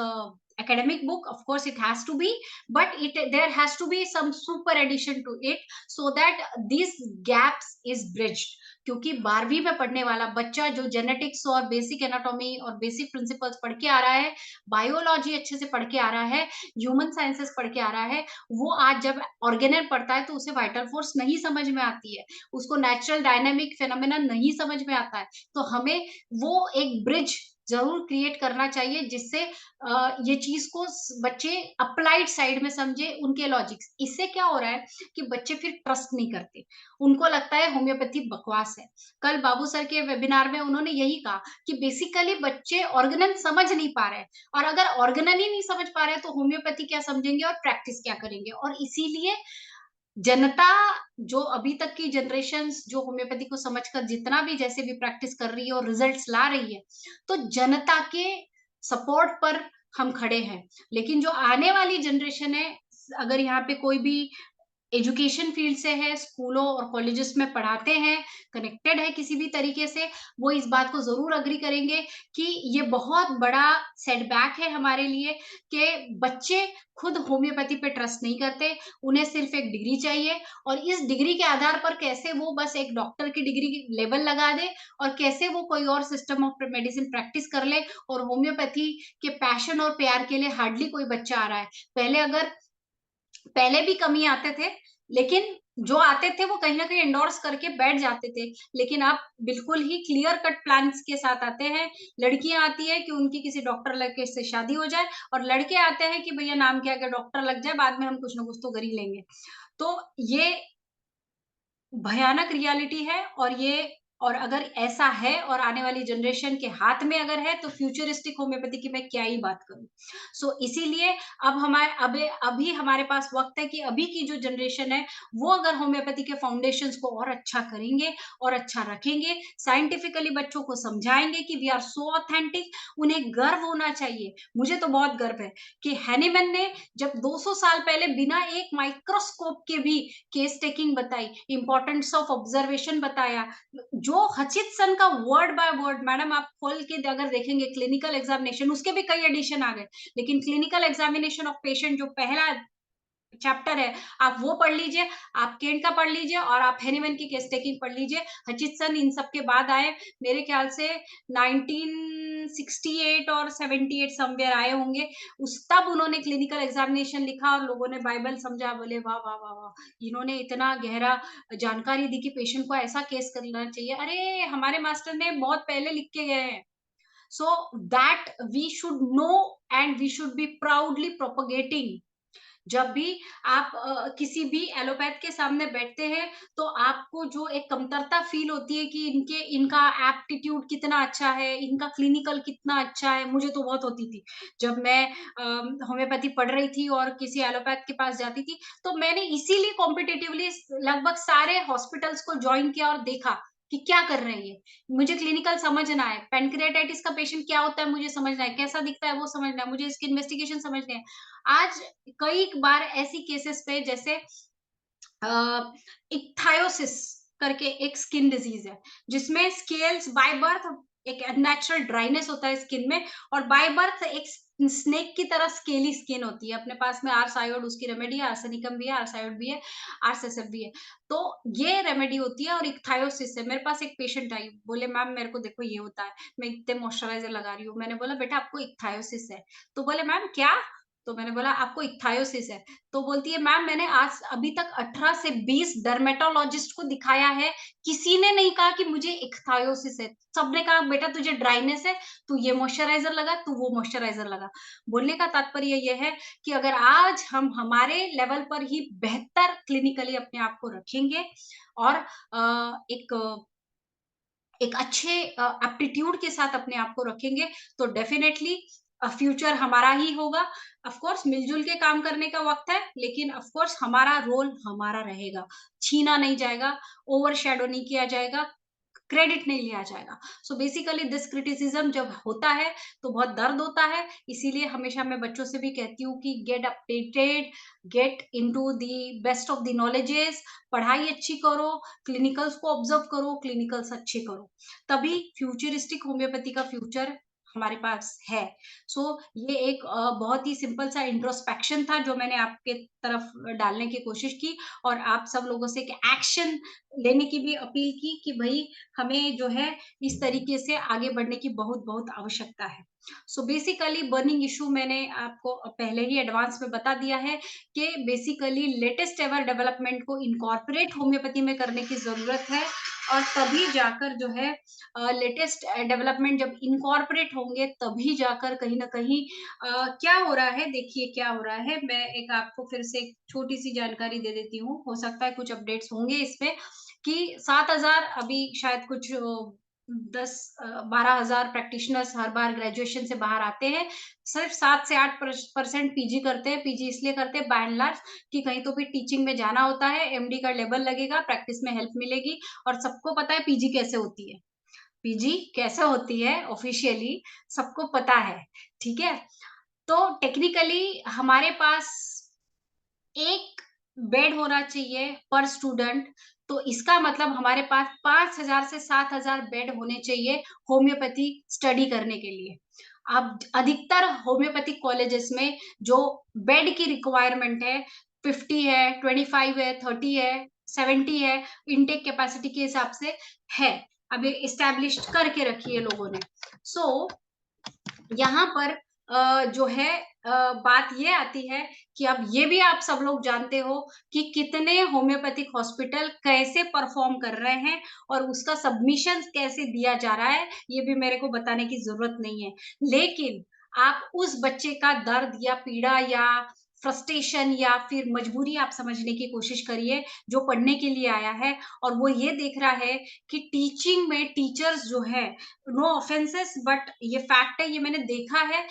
academic book, of course it has to be, but it there has to be some super addition to it so that these gaps is bridged. क्योंकि 12वीं में पढ़ने वाला बच्चा जो genetics और basic anatomy और basic principles पढ़ के आ रहा है, बायोलॉजी अच्छे से पढ़ के आ रहा है, ह्यूमन साइंसेस पढ़ के आ रहा है, वो आज जब ऑर्गेनल पढ़ता है तो उसे वाइटल फोर्स नहीं समझ में आती है, उसको नेचुरल डायनामिक फेनोमेना नहीं समझ में आता है। तो हमें वो एक ब्रिज जरूर क्रिएट करना चाहिए जिससे ये चीज को बच्चे अप्लाइड साइड में समझे, उनके लॉजिक्स। इससे क्या हो रहा है कि बच्चे फिर ट्रस्ट नहीं करते, उनको लगता है होम्योपैथी बकवास है। कल बाबू सर के वेबिनार में उन्होंने यही कहा कि बेसिकली बच्चे ऑर्गेनल समझ नहीं पा रहे हैं, और अगर ऑर्गेनल ही नहीं समझ पा रहे हैं तो होम्योपैथी क्या समझेंगे और प्रैक्टिस क्या करेंगे। और इसीलिए जनता, जो अभी तक की जनरेशन्स जो होम्योपैथी को समझकर जितना भी जैसे भी प्रैक्टिस कर रही है और रिजल्ट्स ला रही है, तो जनता के सपोर्ट पर हम खड़े हैं। लेकिन जो आने वाली जनरेशन है, अगर यहाँ पे कोई भी एजुकेशन फील्ड से है, स्कूलों और कॉलेजेस में पढ़ाते हैं, कनेक्टेड है किसी भी तरीके से, वो इस बात को जरूर अग्री करेंगे कि ये बहुत बड़ा सेटबैक है हमारे लिए कि बच्चे खुद होम्योपैथी पे ट्रस्ट नहीं करते, उन्हें सिर्फ एक डिग्री चाहिए, और इस डिग्री के आधार पर कैसे वो बस एक डॉक्टर की डिग्री लेबल लगा दे और कैसे वो कोई और सिस्टम ऑफ मेडिसिन प्रैक्टिस कर ले। और होम्योपैथी के पैशन और प्यार के लिए हार्डली कोई बच्चा आ रहा है। पहले भी कमी आते थे, लेकिन जो आते थे वो कहीं ना कहीं एंडोर्स करके बैठ जाते थे, लेकिन अब बिल्कुल ही क्लियर कट प्लान्स के साथ आते हैं। लड़कियां आती है कि उनकी किसी डॉक्टर लड़के से शादी हो जाए, और लड़के आते हैं कि भैया नाम क्या क्या डॉक्टर लग जाए, बाद में हम कुछ ना कुछ तो कर ही लेंगे। तो ये भयानक रियलिटी है, और अगर ऐसा है और आने वाली जनरेशन के हाथ में अगर है तो फ्यूचरिस्टिक होम्योपैथी की मैं क्या ही बात करूं। सो इसीलिए अब अभी हमारे पास वक्त है कि अभी की जो जनरेशन है वो अगर होम्योपैथी के फाउंडेशंस को और अच्छा करेंगे और अच्छा रखेंगे, साइंटिफिकली बच्चों को समझाएंगे कि वी आर सो ऑथेंटिक, उन्हें गर्व होना चाहिए। मुझे तो बहुत गर्व है कि हैनीमैन ने जब 200 साल पहले बिना एक माइक्रोस्कोप के भी केस टेकिंग बताई, इंपॉर्टेंस ऑफ ऑब्जर्वेशन बताया, जो हचिसन का वर्ड बाय वर्ड, मैडम आप खोल के अगर देखेंगे क्लिनिकल एग्जामिनेशन, उसके भी कई एडिशन आ गए, लेकिन क्लिनिकल एग्जामिनेशन ऑफ पेशेंट जो पहला चैप्टर है आप वो पढ़ लीजिए, आप केंट का पढ़ लीजिए और आप हेनीमैन की केस टेकिंग पढ़ लीजिए। हचिसन इन सब के बाद आए, मेरे ख्याल से 1968 और 78 समवेयर आए होंगे। उस तब उन्होंने क्लिनिकल एग्जामिनेशन लिखा और लोगों ने बाइबल समझा, बोले वाह वाह वाह वाह, इन्होंने इतना गहरा जानकारी दी कि पेशेंट को ऐसा केस करना चाहिए। अरे हमारे मास्टर ने बहुत पहले लिख के गए हैं। So that we should know and we should be proudly propagating. जब भी आप किसी भी एलोपैथ के सामने बैठते हैं तो आपको जो एक कमतरता फील होती है कि इनका एप्टीट्यूड कितना अच्छा है, इनका क्लिनिकल कितना अच्छा है, मुझे तो बहुत होती थी। जब मैं होम्योपैथी पढ़ रही थी और किसी एलोपैथ के पास जाती थी, तो मैंने इसीलिए कॉम्पिटिटिवली लगभग सारे हॉस्पिटल्स को ज्वाइन किया और देखा कि क्या कर रहे हैं ये? मुझे क्लिनिकल समझना है, पैनक्रियाटाइटिस का पेशेंट क्या होता है मुझे समझना है, कैसा दिखता है वो समझना है, मुझे इसकी इन्वेस्टिगेशन समझनी है। आज कई बार ऐसी केसेस पे जैसे इक्थायोसिस करके एक स्किन डिजीज है, जिसमें स्केल्स बाय बर्थ एक नेचुरल ड्राइनेस होता है स्किन में, और बाय बर्थ एक स्नेक की तरह स्केली स्किन होती है। अपने पास में आर्सायोड उसकी रेमेडी है, आर्सेनिकम भी है, आर्सायोड भी है, आरसेसफ भी है। तो ये रेमेडी होती है, और इक्थायोसिस है। मेरे पास एक पेशेंट आई, बोले मैम मेरे को देखो ये होता है, मैं इतने मॉइस्चराइजर लगा रही हूँ। मैंने बोला बेटा आपको इक्थायोसिस है? तो बोले मैम क्या? तो मैंने बोला आपको इक्थायोसिस है। तो बोलती है मैम मैंने आज अभी तक 18 से 20 डर्मेटोलॉजिस्ट को दिखाया है, किसी ने नहीं कहा कि मुझे इक्थायोसिस है। सबने कहा बेटा तुझे ड्राइनेस है, तू ये मॉइस्चराइजर लगा, तू वो मॉइस्चराइजर लगा। बोलने का तात्पर्य ये है कि अगर आज हम हमारे लेवल पर ही बेहतर क्लिनिकली अपने आप को रखेंगे, और एक अच्छे एप्टीट्यूड के साथ अपने आप को रखेंगे, तो डेफिनेटली फ्यूचर हमारा ही होगा। ऑफ कोर्स मिलजुल के काम करने का वक्त है, लेकिन ऑफ कोर्स हमारा रोल हमारा रहेगा, छीना नहीं जाएगा, ओवरशैडो नहीं किया जाएगा, क्रेडिट नहीं लिया जाएगा। सो बेसिकली दिस क्रिटिसिज्म जब होता है तो बहुत दर्द होता है। इसीलिए हमेशा मैं बच्चों से भी कहती हूँ कि get updated, get into the best of the knowledges, पढ़ाई अच्छी करो, क्लिनिकल्स को ऑब्जर्व करो, क्लिनिकल्स अच्छे करो, तभी फ्यूचरिस्टिक होम्योपैथी का फ्यूचर हमारे पास है। सो ये एक बहुत ही सिंपल सा इंट्रोस्पेक्शन था जो मैंने आपके तरफ डालने की कोशिश की, और आप सब लोगों से एक एक्शन लेने की भी अपील की कि भई हमें जो है इस तरीके से आगे बढ़ने की बहुत-बहुत आवश्यकता है। सो बेसिकली बर्निंग इश्यू मैंने आपको पहले ही एडवांस में बता दिया है कि बेसिकली लेटेस्ट एवर डेवलपमेंट को इनकॉर्पोरेट होम्योपैथी में करने की ज़रूरत है, और तभी जाकर जो है लेटेस्ट डेवलपमेंट जब इनकॉर्पोरेट होंगे तभी जाकर कहीं न कहीं क्या हो रहा है, देखिए क्या हो रहा है, मैं एक आपको फिर से एक छोटी-सी जानकारी दे देती हूँ, हो सकता है कुछ अपडेट्स होंगे इसपे, कि 7,000 अभी शायद कुछ 12,000 प्रैक्टिशनर्स हर बार ग्रेजुएशन से बाहर आते हैं। सिर्फ 7 से 8 परसेंट पीजी करते हैं। पीजी इसलिए करते हैं बाय एंड लार्ज कि कहीं तो भी टीचिंग में जाना होता है, एमडी का लेवल लगेगा, प्रैक्टिस में हेल्प मिलेगी, और सबको पता है पीजी कैसे होती है। पीजी कैसे होती है ऑफिशियली सबको पता है, ठीक है? तो टेक्निकली हमारे पास एक बेड होना चाहिए पर स्टूडेंट, तो इसका मतलब हमारे पास 5,000 से 7,000 बेड होने चाहिए होम्योपैथी स्टडी करने के लिए। अब अधिकतर होम्योपैथिक कॉलेजेस में जो बेड की रिक्वायरमेंट है 50 है, 25 है, 30 है, 70 है, इनटेक कैपेसिटी के हिसाब से है। अभी एस्टैब्लिश्ड करके रखी है लोगों ने। सो यहाँ पर जो है बात ये आती है कि अब ये भी आप सब लोग जानते हो कि कितने होम्योपैथिक हॉस्पिटल कैसे परफॉर्म कर रहे हैं, और उसका सबमिशन कैसे दिया जा रहा है, ये भी मेरे को बताने की जरूरत नहीं है। लेकिन आप उस बच्चे का दर्द या पीड़ा या फ्रस्ट्रेशन या फिर मजबूरी आप समझने की कोशिश करिए, जो पढ़ने के लिए आया है, और वो ये देख रहा है कि टीचिंग में टीचर्स जो है, नो ऑफेंसेस बट ये फैक्ट है, ये मैंने देखा है।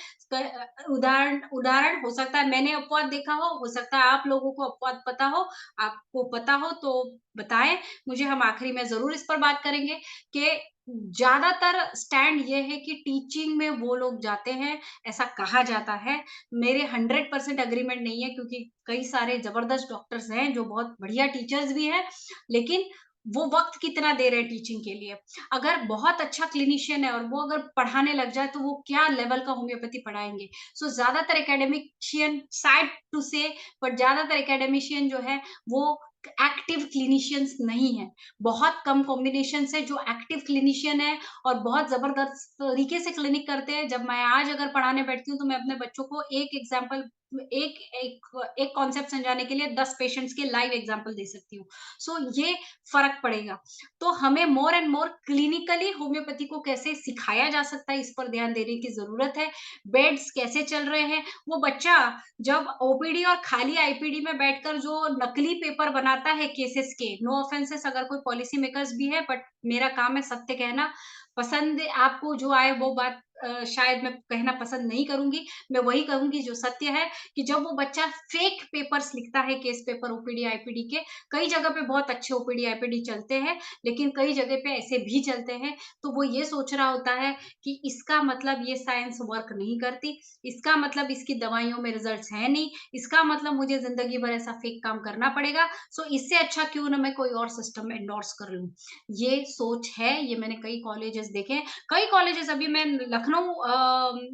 उदाहरण उदाहरण हो सकता है मैंने अपवाद देखा हो सकता है आप लोगों को अपवाद पता हो, आपको पता हो तो बताएं मुझे, हम आखिरी में जरूर इस पर बात करेंगे कि ज्यादातर स्टैंड ये है कि टीचिंग में वो लोग जाते हैं, ऐसा कहा जाता है। मेरे 100% अग्रीमेंट नहीं है, क्योंकि कई सारे जबरदस्त डॉक्टर्स हैं जो बहुत बढ़िया टीचर्स भी हैं, लेकिन वो वक्त कितना दे रहे हैं टीचिंग के लिए। अगर बहुत अच्छा क्लिनिशियन है और वो अगर पढ़ाने लग जाए तो वो क्या लेवल का होम्योपैथी पढ़ाएंगे। सो ज्यादातर एकेडमिशियन सैड टू से, बट ज्यादातर एकेडमिशियन जो है वो एक्टिव क्लिनिशियंस नहीं है। बहुत कम कॉम्बिनेशन है जो एक्टिव क्लिनिशियन है और बहुत जबरदस्त तरीके से क्लिनिक करते हैं। जब मैं आज अगर पढ़ाने बैठती हूँ तो मैं अपने बच्चों को एक एग्जाम्पल एक एक एक कॉन्सेप्ट समझाने के लिए 10 पेशेंट्स के लाइव एग्जाम्पल दे सकती हूँ। सो ये फर्क पड़ेगा। तो हमें more and more clinically homeopathy को कैसे सिखाया जा सकता है, इस पर ध्यान देने की जरूरत है। बेड्स कैसे चल रहे हैं, वो बच्चा जब ओपीडी और खाली आईपीडी में बैठकर जो नकली पेपर बनाता है केसेस के, नो ऑफेंसेस अगर कोई पॉलिसी मेकर्स भी है, बट मेरा काम है सत्य कहना। पसंद आपको जो आए वो बात शायद मैं कहना पसंद नहीं करूँगी। मैं वही कहूँगी जो सत्य है कि जब वो बच्चा फेक पेपर्स लिखता है, केस पेपर ओपीडी, आईपीडी के, कई जगह पे बहुत अच्छे ओपीडी, आईपीडी चलते हैं, लेकिन कई जगह पे ऐसे भी चलते हैं, तो वो ये सोच रहा होता है कि इसका मतलब ये साइंस वर्क नहीं करती, इसका मतलब इसकी दवाइयों में रिजल्ट्स हैं नहीं, इसका मतलब मुझे ज़िंदगी भर ऐसा फेक काम करना पड़ेगा, सो इससे अच्छा क्यों ना मैं कोई और सिस्टम एंडोर्स कर लूँ। ये सोच है, ये मैंने कई कॉलेजेस देखे हैं। कई कॉलेजेस अभी मैं लखनऊ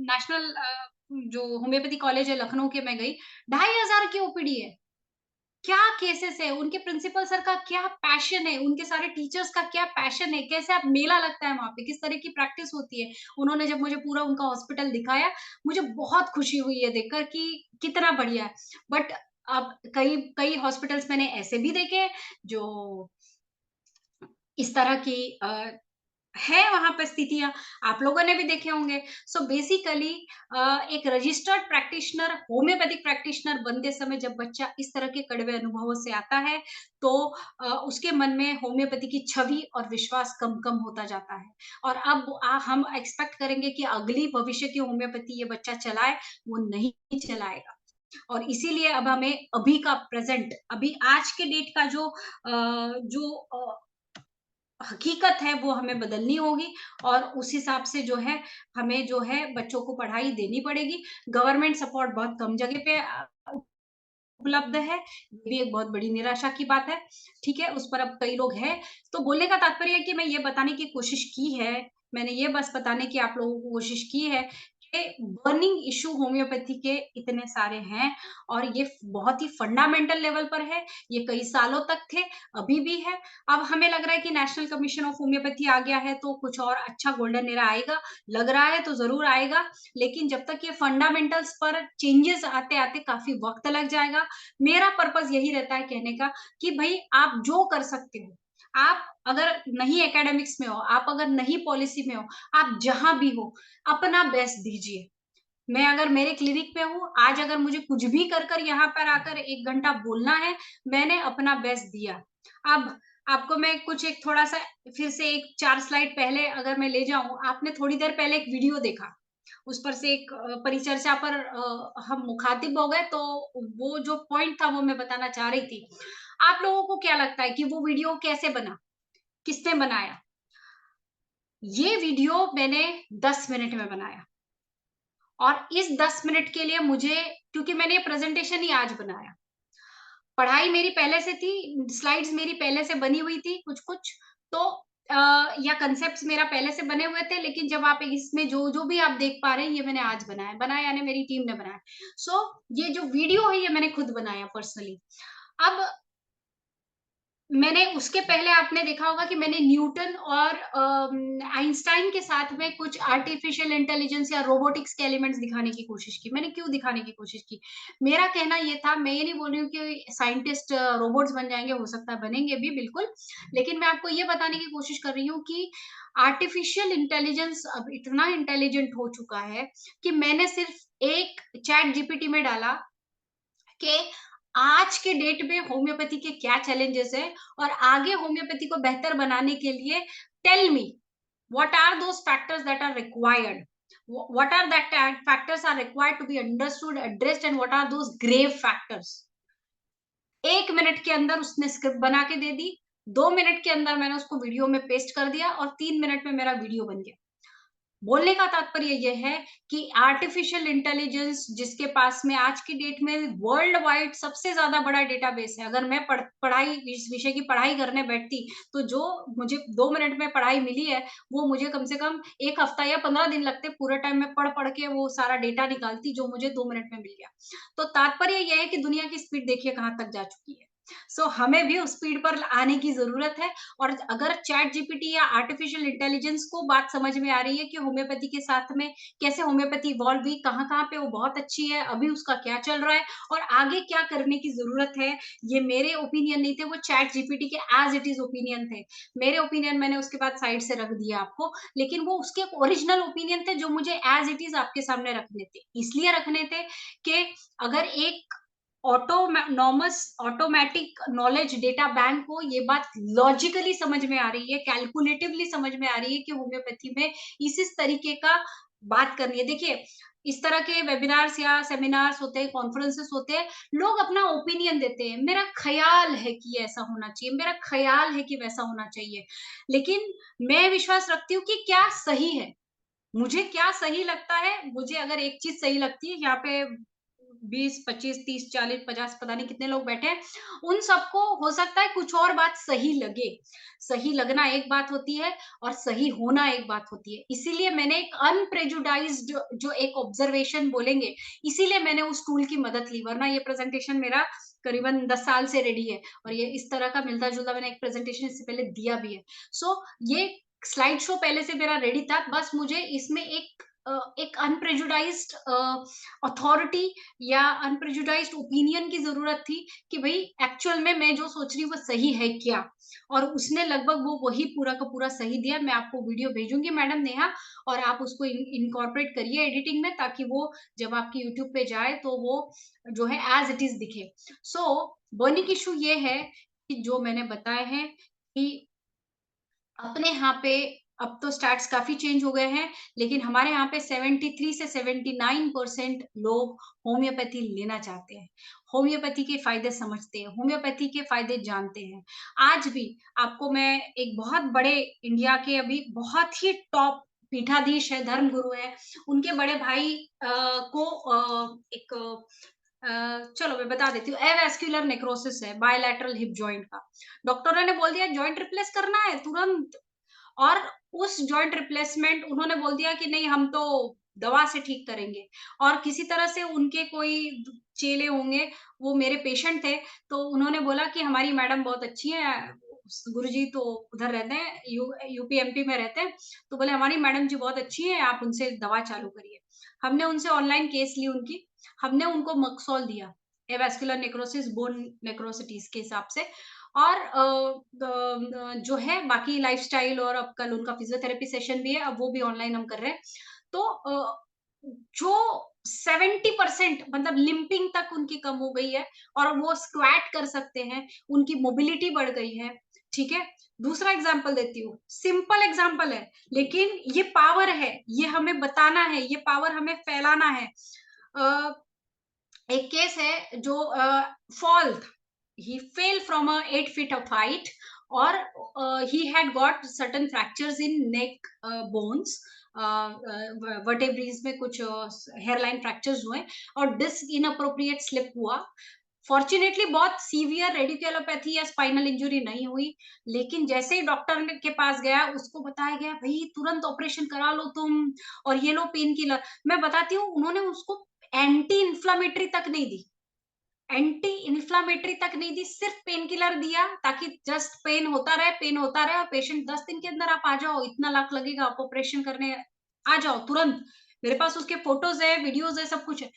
नेशनल जो होम्योपैथी कॉलेज है लखनऊ के मैं गई, 2500 की ओपीडी है। क्या केसेस है, उनके प्रिंसिपल सर का क्या पैशन है, उनके सारे टीचर्स का क्या पैशन है, कैसे आप मेला लगता है वहाँ पे, किस तरह की प्रैक्टिस होती है। उन्होंने जब मुझे पूरा उनका हॉस्पिटल दिखाया, मुझे बहुत खुशी हुई ये देखकर कि कितना बढ़िया है। बट अब कई कई हॉस्पिटल्स मैंने ऐसे भी देखे हैं, जो इस तरह की है वहाँ पे स्थितियाँ, आप लोगों ने भी देखे होंगे। सो बेसिकली एक रजिस्टर्ड प्रैक्टिशनर, होम्योपैथिक प्रैक्टिशनर बनते समय जब बच्चा इस तरह के कड़वे अनुभवों से आता है, तो उसके मन में होम्योपैथी की छवि और विश्वास कम-कम होता जाता है। और अब हम एक्सपेक्ट करेंगे कि अगली भविष्य की होम्योपैथी ये बच्चा चलाए, वो नहीं चलाएगा। और इसीलिए अब हमें अभी का प्रेज़ेंट, अभी आज के डेट का हकीकत है वो हमें बदलनी होगी और उस हिसाब से जो है हमें जो है बच्चों को पढ़ाई देनी पड़ेगी। गवर्नमेंट सपोर्ट बहुत कम जगह पे उपलब्ध है, ये भी एक बहुत बड़ी निराशा की बात है, ठीक है? उस पर अब कई लोग हैं, तो बोलने का तात्पर्य है कि मैं ये बताने की कोशिश की है, मैंने ये बस बताने की आप लोगों को कोशिश की है कि बर्निंग इश्यू होम्योपैथी के इतने सारे हैं और ये बहुत ही फंडामेंटल लेवल पर है, ये कई सालों तक थे, अभी भी है। अब हमें लग रहा है कि नेशनल कमीशन ऑफ होम्योपैथी आ गया है, तो कुछ और अच्छा गोल्डन एरा आएगा, लग रहा है तो ज़रूर आएगा, लेकिन जब तक ये फंडामेंटल्स पर चेंजेस आते-आते काफ़ी वक़्त लग जाएगा। मेरा पर्पज़ यही रहता है कहने का कि भई आप जो कर सकते हो, आप अगर नहीं एकेडमिक्स में हो, आप अगर नहीं पॉलिसी में हो, आप जहाँ भी हो, अपना बेस्ट दीजिए। मैं अगर मेरे क्लिनिक पे हूँ, आज अगर मुझे कुछ भी कर यहाँ पर आकर 1 घंटा बोलना है, मैंने अपना बेस्ट दिया। अब आपको मैं कुछ एक थोड़ा-सा फिर से एक 4 स्लाइड पहले अगर मैं ले जाऊँ, आपने थोड़ी देर पहले एक वीडियो देखा। उस पर से एक परिचर्चा पर हम मुखातिब हो गए, तो वो जो पॉइंट था वो मैं बताना चाह रही थी। आप लोगों को क्या लगता है कि वो वीडियो कैसे बना? किसने बनाया? ये वीडियो मैंने 10 मिनट में बनाया। और इस 10 मिनट के लिए मुझे, क्योंकि मैंने ये प्रेज़ेंटेशन ही आज बनाया। पढ़ाई मेरी पहले से थी, स्लाइड्स मेरी पहले से बनी हुई थी कुछ-कुछ, तो या कांसेप्ट्स मेरा पहले से बने हुए थे, लेकिन जब आप इसमें जो-जो भी आप देख पा रहे हैं, ये मैंने आज बनाया। बनाया यानी मेरी टीम ने बनाया। सो ये जो वीडियो है, ये मैंने खुद बनाया पर्सनली। अब मैंने उसके पहले आपने देखा होगा कि मैंने न्यूटन और आइंस्टाइन के साथ में कुछ आर्टिफिशियल इंटेलिजेंस या रोबोटिक्स के एलिमेंट्स दिखाने की कोशिश की। मैंने क्यों दिखाने की कोशिश की? मेरा कहना ये था, मैं ये नहीं बोल रही हूँ कि साइंटिस्ट रोबोट्स बन जाएँगे, हो सकता है बनेंगे भी बिल्कुल। लेकिन मैं आपको ये बताने की कोशिश कर रही हूँ कि आर्टिफिशियल इंटेलिजेंस अब इतना इंटेलिजेंट हो चुका है कि मैंने सिर्फ एक चैट जीपीटी में डाला कि आज के डेट में होम्योपैथी के क्या चैलेंजेस हैं और आगे होम्योपैथी को बेहतर बनाने के लिए tell me what are those factors that are required, what are that factors are required to be understood, addressed, and what are those grave factors. 1 minute के अंदर उसने स्क्रिप्ट बना के दे दी, 2 मिनट के अंदर मैंने उसको वीडियो में पेस्ट कर दिया और 3 मिनट में मेरा वीडियो बन गया। बोलने का तात्पर्य ये है कि आर्टिफिशियल इंटेलिजेंस जिसके पास में आज की डेट में वर्ल्ड वाइड सबसे ज्यादा बड़ा डेटाबेस है, अगर मैं पढ़ाई इस विषय की पढ़ाई करने बैठती, तो जो मुझे 2 मिनट में पढ़ाई मिली है, वो मुझे कम से कम 1 हफ्ता या 15 दिन लगते, पूरे टाइम में पढ़ पढ़ के वो सारा डेटा निकालती जो मुझे 2 मिनट में मिल गया। तो तात्पर्य यह है कि दुनिया की स्पीड देखिए कहाँ तक जा चुकी है। सो हमें भी उस स्पीड पर आने की जरूरत है। और अगर चैट जीपीटी या आर्टिफिशियल इंटेलिजेंस को बात समझ में आ रही है कि होम्योपैथी के साथ में कैसे होम्योपैथी इवॉल्व हुई, कहाँ-कहाँ पे वो बहुत अच्छी है, अभी उसका क्या चल रहा है और आगे क्या करने की ज़रूरत है, ये मेरे ओपिनियन नहीं थे, वो चैट जीपीटी के एज़ इट इज़ ओपिनियन थे। मेरे ओपिनियन मैंने उसके बाद साइड से रख दिया आपको, लेकिन वो उसके ओरिजिनल ओपिनियन थे जो मुझे एज़ इट इज़ आपके सामने रखने थे। इसलिए रखने थे कि अगर एक ऑटोमैटिक नॉलेज डेटा बैंक को ये बात लॉजिकली समझ में आ रही है, कैलकुलेटिवली समझ में आ रही है कि होम्योपैथी में इस तरीके का बात करनी है। देखिए, इस तरह के वेबिनार्स या सेमिनार्स होते हैं, कॉन्फ्रेंसेस होते हैं, लोग अपना ओपिनियन देते हैं। मेरा ख़्याल है कि ये ऐसा होना चाहिए, मेरा ख़्याल है कि वैसा होना चाहिए। लेकिन मैं विश्वास रखती हूँ कि क्या सही है। मुझे क्या सही लगता है, मुझे अगर एक चीज़ सही लगती है, यहाँ पे 20, 25, 30, 40, 50 पता नहीं कितने लोग बैठे हैं, उन सबको हो सकता है कुछ और बात सही लगे। सही लगना एक बात होती है और सही होना एक बात होती है। इसीलिए मैंने एक अनप्रेजुडाइज्ड जो एक ऑब्जर्वेशन बोलेंगे, इसीलिए मैंने उस टूल की मदद ली, वरना ये प्रेज़ेंटेशन मेरा करीबन 10 साल से रेडी है और ये इस तरह का मिलता-जुलता मैंने एक प्रेज़ेंटेशन इससे पहले दिया भी है। सो ये स्लाइड शो पहले से मेरा रेडी था, बस मुझे इसमें एक अनप्रेजुडाइज्ड अथॉरिटी या अनप्रेजुडाइज्ड ओपिनियन की ज़रूरत थी कि भई एक्चुअल में मैं जो सोच रही हूँ वो सही है क्या? और उसने लगभग वो वही पूरा का पूरा सही दिया। मैं आपको वीडियो भेजूँगी मैडम नेहा और आप उसको इनकॉर्पोरेट करिए एडिटिंग में ताकि वो जब आपकी यूट्यूब पे जाए तो वो जो है एज़ इट इज़ दिखे। सो बर्निंग इश्यू ये है कि जो मैंने बताए हैं कि अपने यहाँ पे अब तो स्टैट्स काफ़ी चेंज हो गए हैं, लेकिन हमारे यहाँ पे 73 से 79% लोग होम्योपैथी लेना चाहते हैं। होम्योपैथी के फ़ायदे समझते हैं, होम्योपैथी के फ़ायदे जानते हैं। आज भी आपको मैं एक बहुत बड़े इंडिया के अभी बहुत ही टॉप पीठाधीश है, धर्मगुरु हैं, उनके बड़े भाई को एक चलो मैं बता देती हूँ, एवास्कुलर नेक्रोसिस है, बायलैटरल हिप जॉइंट का। डॉक्टरों ने बोल दिया जॉइंट रिप्लेस करना है तुरंत। और उस जॉइंट रिप्लेसमेंट उन्होंने बोल दिया कि नहीं हम तो दवा से ठीक करेंगे और किसी तरह से उनके कोई चेले होंगे, वो मेरे पेशेंट थे, तो उन्होंने बोला कि हमारी मैडम बहुत अच्छी हैं, गुरुजी तो उधर रहते हैं, यूपी एमपी में रहते हैं, तो बोले हमारी मैडम जी बहुत अच्छी हैं, आप उनसे दवा चालू करिए। हमने उनसे ऑनलाइन केस ली उनकी, हमने उनको मक्सोल दिया, एवास्कुलर नेक्रोसिस, बोन नेक्रोसिटीज़ के हिसाब से और जो है बाकी लाइफ़स्टाइल और अब कल उनका फिज़ियोथेरेपी सेशन भी है, अब वो भी ऑनलाइन हम कर रहे हैं। तो जो 70% मतलब लिंपिंग तक उनकी कम हो गई है और वो स्क्वैट कर सकते हैं, उनकी मोबिलिटी बढ़ गई है, ठीक है? दूसरा एग्ज़ाम्पल देती हूँ, सिंपल एग्ज़ाम्पल है, लेकिन ये पावर है, ये हमें बताना है, ये पावर हमें फैलाना है। अ, एक केस है जो fall he fell from a 8 feet of height or he had got certain fractures in neck bones वर्टेब्रीज में कुछ हेयरलाइन फ्रैक्चर्स हुए और डिस्क इनअप्रोप्रिएट स्लिप हुआ फॉर्चुनेटली बहुत सीवियर रेडिकुलोपैथी या स्पाइनल इंजरी नहीं हुई लेकिन जैसे ही डॉक्टर के पास गया उसको बताया गया भाई तुरंत ऑपरेशन करा लो तुम और ये लो पेन किलर मैं बताती हूँ उन्होंने उसको एंटी इन्फ्लामेटरी तक नहीं दी एंटी इन्फ्लामेटरी तक नहीं दी, सिर्फ पेन किलर दिया ताकि जस्ट पेन होता रहे और पेशेंट 10 दिन के अंदर आप आ जाओ, इतना लाख लगेगा आप ऑपरेशन करने आ जाओ तुरंत। मेरे पास उसके फोटोज़ है, वीडियोज़ है, सब कुछ है।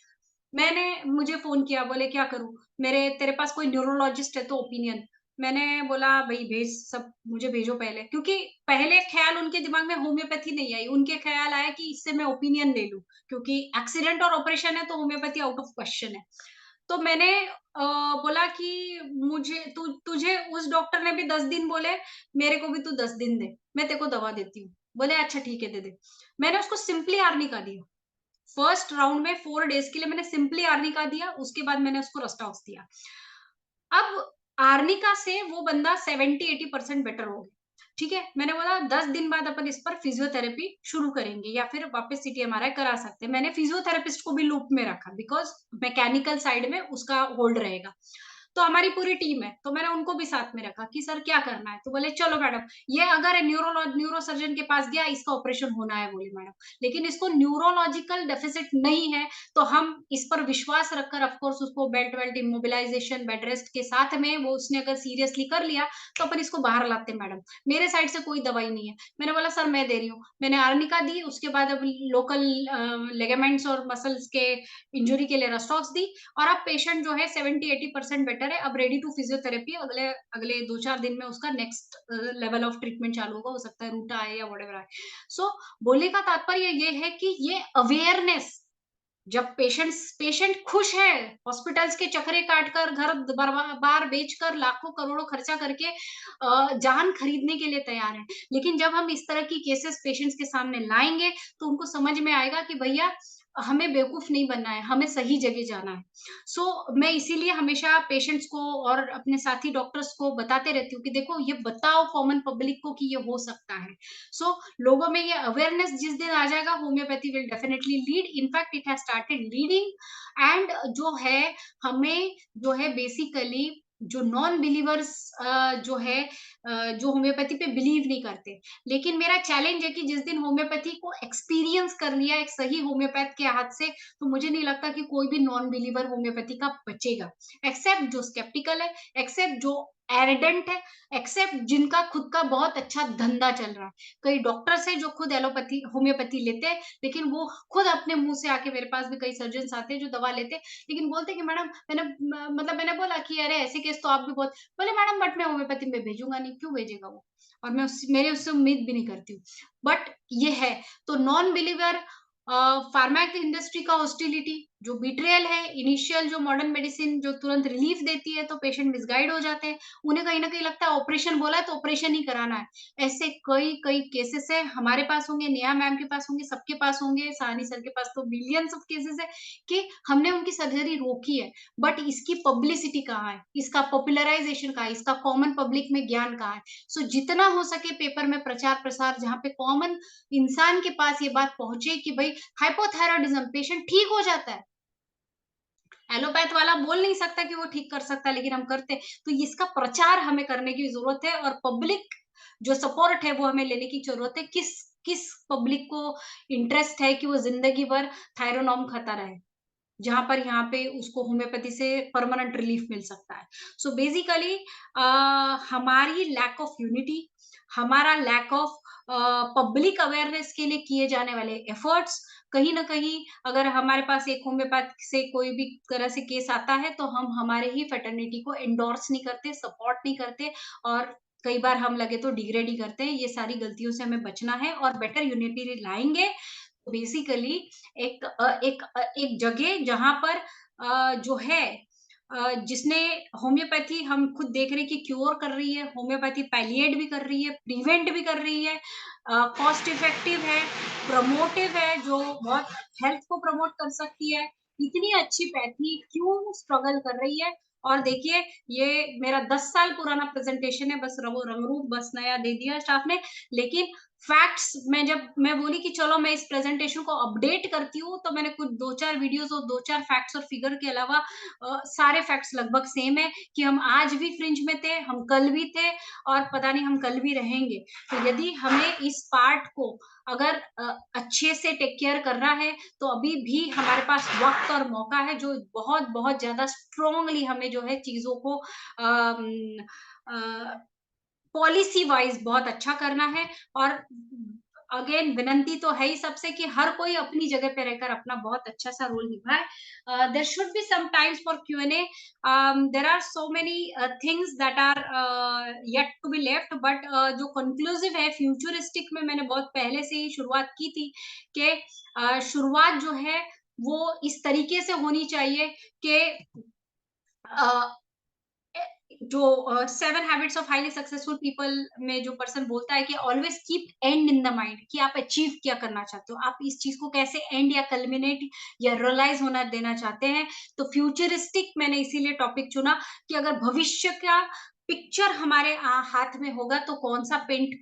मैंने मुझे फ़ोन किया, बोले क्या करूँ? मेरे तेरे पास कोई न्यूरोलॉजिस्ट है तो ओपिनियन। मैंने बोला भई भेज सब मुझे भेजो पहले क्योंकि पहले ख्याल उनके दिमाग में होम्योपैथी नहीं आई, उनके ख्याल आया कि इससे मैं ओपिनियन ले लूँ क्योंकि एक्सीडेंट और ऑपरेशन है तो होम्योपैथी आउट ऑफ क्वेश्चन है। तो मैंने बोला कि मुझे तुझे उस डॉक्टर ने भी 10 दिन बोले, मेरे को भी तू 10 दिन दे, मैं तेरे को दवा देती हूँ। बोले अच्छा ठीक है दे दे। मैंने उसको सिम्पली आर्निका दिया। फर्स्ट राउंड में 4 डेज़ के लिए मैंने सिम्पली आर्निका दिया, उसके बाद मैंने उसको रस्टॉक्स दिया। अब आर्निका से वो बंदा 70-80% बेटर हो गया। ठीक है? मैंने बोला 10 दिन बाद अपन इस पर फिजियोथेरेपी शुरू करेंगे या फिर वापस सीटी एमआरआई करा सकते हैं। मैंने फिजियोथेरेपिस्ट को भी लूप में रखा बिकॉज़ मैकेनिकल साइड में उसका होल्ड रहेगा। तो हमारी पूरी टीम है, तो मैंने उनको भी साथ में रखा कि सर क्या करना है? तो बोले चलो मैडम, ये अगर न्यूरो सर्जन के पास गया इसका ऑपरेशन होना है बोली मैडम। लेकिन इसको न्यूरोलॉजिकल डेफिसिट नहीं है, तो हम इस पर विश्वास रखकर ऑफ कोर्स उसको बेल्ट वेल्ट इमोबिलाइजेशन, बेड रेस्ट के साथ में वो उसने अगर सीरियसली कर लिया, तो अपन इसको बाहर लाते हैं मैडम। मेरे साइड से कोई दवाई नहीं है। मैंने बोला सर मैं दे रही हूँ। मैंने आर्निका दी, उसके बाद अब लोकल लिगामेंट्स और मसल्स के इंजरी के लिए रस्टॉक्स दी और अब पेशेंट जो है 70-80% बेटर है। अब रेडी टू फिजियोथेरेपी अगले अगले 2-4 दिन में उसका नेक्स्ट लेवल ऑफ ट्रीटमेंट चालू होगा। हो सकता है रूटा आए या व्हाटएवर आए। सो बोलने का तात्पर्य ये है कि ये अवेयरनेस जब पेशेंट खुश है, हॉस्पिटल्स के चक्करे काटकर, घर बार बेचकर, लाखों करोड़ों खर्चा करके जान खरीदने के लिए तैयार है। लेकिन जब हम इस तरह की केसेस पेशेंट्स के सामने लाएंगे तो उनको समझ में आएगा कि भैया हमें बेवकूफ नहीं बनना है, हमें सही जगह जाना है। मैं इसीलिए हमेशा पेशेंट्स को और अपने साथी डॉक्टर्स को बताते रहती हूँ कि देखो ये बताओ कॉमन पब्लिक को कि ये हो सकता है। लोगों में ये अवेयरनेस जिस दिन आ जाएगा, homeopathy will definitely lead, in fact it has started leading. And जो है हमें जो है बेसिकली जो नॉन बिलीवर्स जो है जो होम्योपैथी पे बिलीव नहीं करते, लेकिन मेरा चैलेंज है कि जिस दिन होम्योपैथी को एक्सपीरियंस कर लिया एक सही होम्योपैथ के हाथ से, तो मुझे नहीं लगता कि कोई भी नॉन बिलीवर होम्योपैथी का बचेगा, एक्सेप्ट जो स्केप्टिकल है, एक्सेप्ट जो एरिडेंट है, एक्सेप्ट जिनका खुद का बहुत अच्छा धंधा चल रहा है। कई डॉक्टर्स है जो खुद एलोपैथी होम्योपैथी लेते हैं, लेकिन वो खुद अपने मुंह से आके, मेरे पास भी कई सर्जन आते हैं जो दवा लेते हैं, लेकिन बोलते हैं कि मैडम मैंने बोला कि अरे ऐसे केस तो आप भी बहुत, बोले मैडम बट मैं होम्योपैथी में भेजूंगा नहीं। क्यों भेजेगा वो? और मेरे उससे उम्मीद भी नहीं करती हूँ। बट ये है, तो नॉन बिलीवर फार्मा इंडस्ट्री का हॉस्टिलिटी, जो बिट्रेयल है, इनिशियल जो मॉडर्न मेडिसिन जो तुरंत रिलीफ देती है तो पेशेंट मिसगाइड हो जाते हैं, उन्हें कहीं ना कहीं लगता है ऑपरेशन बोला है तो ऑपरेशन ही कराना है। ऐसे कई कई केसेस है, हमारे पास होंगे, नेहा मैम के पास होंगे, सबके पास होंगे, सानी सर के पास तो बिलियंस ऑफ केसेस है कि हमने उनकी सर्जरी रोकी है, बट इसकी पब्लिसिटी कहाँ है, इसका पॉपुलराइजेशन कहाँ है, इसका कॉमन पब्लिक में ज्ञान कहाँ है? जितना हो सके पेपर में प्रचार प्रसार, जहाँ पे कॉमन इंसान के पास ये बात पहुंचे कि भाई हाइपोथायरॉयडिज्म पेशेंट ठीक हो जाता है। एलोपैथ वाला बोल नहीं सकता कि वो ठीक कर सकता है, लेकिन हम करते हैं। तो इसका प्रचार हमें करने की जरूरत है, और पब्लिक जो सपोर्ट है वो हमें लेने की जरूरत है। किस किस पब्लिक को इंटरेस्ट है कि वो जिंदगी भर थायरोनॉम खाता रहे, जहां पर यहाँ पे उसको होम्योपैथी से परमानेंट रिलीफ मिल सकता है। बेसिकली हमारी लैक ऑफ यूनिटी, हमारा लैक ऑफ पब्लिक अवेयरनेस के लिए किए जाने वाले एफर्ट्स, कहीं ना कहीं अगर हमारे पास एक होम्योपैथ से कोई भी तरह से केस आता है तो हम हमारे ही फेटर्निटी को एंडोर्स नहीं करते, सपोर्ट नहीं करते, और कई बार हम लगे तो डिग्रेड ही करते हैं। ये सारी गलतियों से हमें बचना है और बेटर यूनिटी लाएंगे। बेसिकली एक जगह जहां पर जो है जिसने होम्योपैथी, हम खुद देख रहे हैं कि क्योर कर रही है, होम्योपैथी पैलिएट भी कर रही है, प्रिवेंट भी कर रही है, कॉस्ट इफेक्टिव है, प्रमोटिव है, जो बहुत हेल्थ को प्रमोट कर सकती है। इतनी अच्छी पैथी क्यों स्ट्रगल कर रही है? और देखिए, ये मेरा 10 साल पुराना प्रेजेंटेशन है, बस रंग रूप बस नया दे दिया स्टाफ ने, लेकिन फैक्ट्स, जब मैं बोली कि चलो मैं इस प्रेजेंटेशन को अपडेट करती हूँ, तो मैंने कुछ 2-4 वीडियोस और 2-4 फैक्ट्स और फिगर के अलावा सारे फैक्ट्स लगभग सेम है कि हम आज भी फ्रिंज में थे, हम कल भी थे, और पता नहीं हम कल भी रहेंगे। तो यदि हमें इस पार्ट को अगर अच्छे से टेक केयर करना है, तो अभी भी हमारे पास वक्त और मौका है, जो बहुत बहुत ज्यादा स्ट्रोंगली हमें जो है चीजों को पॉलिसी वाइज बहुत अच्छा करना है। और अगेन विनंती तो है ही सबसे कि हर कोई अपनी जगह पे रहकर अपना बहुत अच्छा सा रोल निभाए। There should be some times for Q&A। There are so many things that are yet to be left, but जो कंक्लूसिव है, फ्यूचरिस्टिक में मैंने बहुत पहले से ही शुरुआत की थी कि शुरुआत जो है वो इस तरीके से होनी चाहिए कि जो 7 habits of highly successful people में जो पर्सन बोलता है कि always keep and in the mind, कि आप अचीव क्या करना चाहते हो, आप इस चीज को कैसे एंड या कल्मिनेट या रियलाइज होना देना चाहते हैं। तो फ्यूचरिस्टिक मैंने इसीलिए टॉपिक चुना कि अगर भविष्य का पिक्चर हमारे हाथ में होगा तो कौन सा पेंट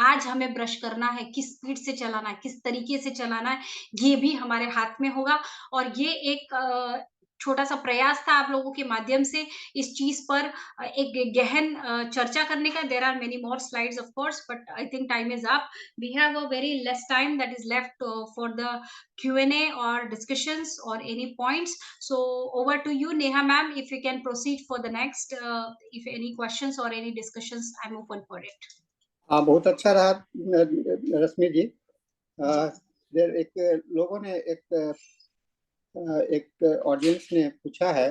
आज हमें ब्रश करना है, किस स्पीड से चलाना है, किस तरीके से चलाना है, ये भी हमारे हाथ में होगा। और ये एक छोटा सा प्रयास था आप लोगों के माध्यम से इस चीज पर एक गहन चर्चा करने का। There are many more slides of course, but I think time is up. We have a very less time that is left for the Q&A or discussions or any points. So over to you, Neha ma'am, if you can proceed for the next, if any questions or any discussions, I'm open for it. हाँ, बहुत अच्छा रहा रश्मि जी। एक लोगों ने एक audience ने पूछा है,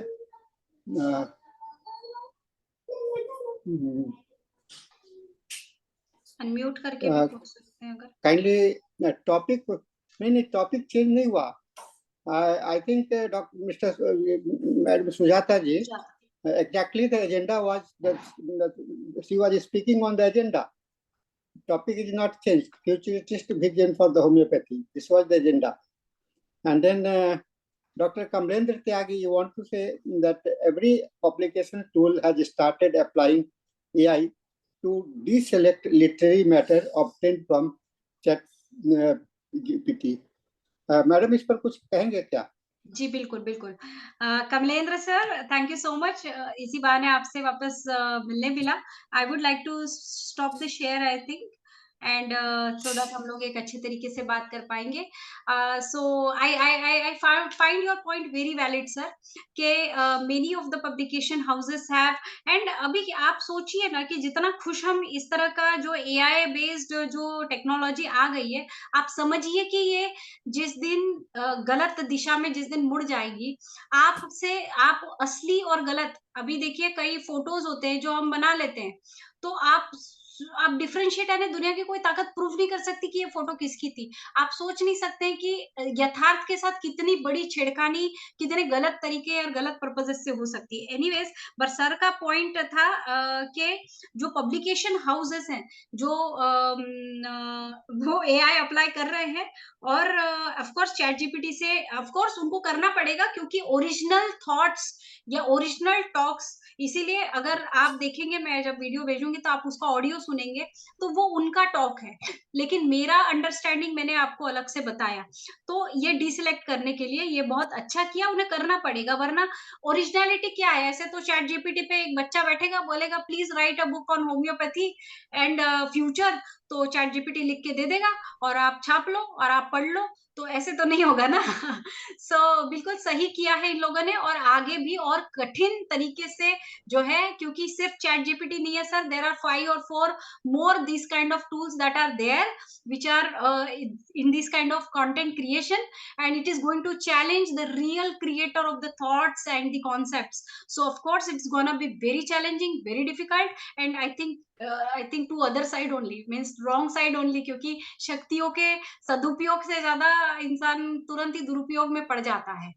अनम्यूट करके भी पूछ सकते हैं अगर काइंडली। टॉपिक नहीं, टॉपिक चेंज नहीं हुआ, I think Mr. Madam Sujata ji, exactly the agenda was that she was speaking on the agenda. Topic is not changed. Futurist vision for the homeopathy. This was the agenda. And then Dr. Kamlendra Tyagi, you want to say that every publication tool has started applying AI to deselect literary matter obtained from ChatGPT. Madam इस पर कुछ कहेंगे क्या? जी बिल्कुल बिल्कुल। Kamalendra sir, thank you so much. इसी बहाने आपसे वापस मिलने मिला। I would like to stop the share I think, and so that हम लोग एक अच्छे तरीके से बात कर पाएंगे। So I find your point very valid sir, कि many of the publication houses have, and अभी आप सोचिए ना कि जितना खुश हम इस तरह का जो एआई बेस्ड जो टेक्नोलॉजी आ गई है, आप समझिए कि ये जिस दिन गलत दिशा में जिस दिन मुड़ जाएगी, आपसे आप असली और गलत, अभी देखिए कई फोटोज होते हैं जो हम बना लेते हैं, तो आप डिफरेंशिएट है ना, दुनिया की कोई ताकत प्रूव नहीं कर सकती कि ये फोटो किसकी थी। आप सोच नहीं सकते कि यथार्थ के साथ कितनी बड़ी छेड़खानी, कितने गलत तरीके और गलत पर्पजेस से हो सकती है। एनीवेज, पर सर का पॉइंट था कि जो पब्लिकेशन हाउसेस हैं, जो वो एआई अप्लाई कर रहे हैं, और ऑफ कोर्स चैट जीपीटी से ऑफ कोर्स उनको करना पड़ेगा, क्योंकि ओरिजिनल थॉट्स या ओरिजिनल टॉक्स, इसीलिए अगर आप देखेंगे, मैं जब वीडियो भेजूंगी तो आप उसका ऑडियो सुनेंगे, तो वो उनका टॉक है, लेकिन मेरा अंडरस्टैंडिंग मैंने आपको अलग से बताया। तो ये डिसेलेक्ट करने के लिए ये बहुत अच्छा किया, उन्हें करना पड़ेगा, वरना ओरिजिनलिटी क्या है? ऐसे तो चैट जीपीटी पे एक बच्चा बैठेगा, बोलेगा please right a book on homeopathy and future, तो चैट जीपीटी लिख के दे देगा और आप छाप लो और आप पढ़ लो, तो ऐसे तो नहीं होगा ना। सो बिल्कुल सही किया है इन लोगों ने, और आगे भी और कठिन तरीके से जो है, क्योंकि सिर्फ चैट जीपीटी नहीं है सर, देयर आर 5 और 4 more this kind of tools that are there, which are in this kind of content creation, and it is going to challenge the real creator of the thoughts and the concepts. So of course it's gonna be very challenging, very difficult, and I think to other side only, means wrong side only, क्योंकि शक्तियों के सदुपयोग से ज्यादा इंसान तुरंत ही दुरुपयोग में पड़ जाता है।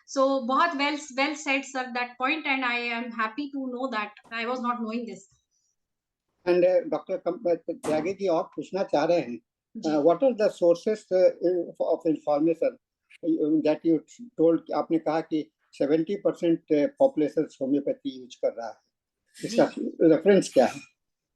So बहुत well said sir that point, and I am happy to know that I was not knowing this. And Dr. Tyagi ji और पूछना चाह रहे हैं, जी। what are the sources of information that you told? आपने कहा कि 70% population homeopathy use कर रहा है, इसका रेफरेंस क्या है?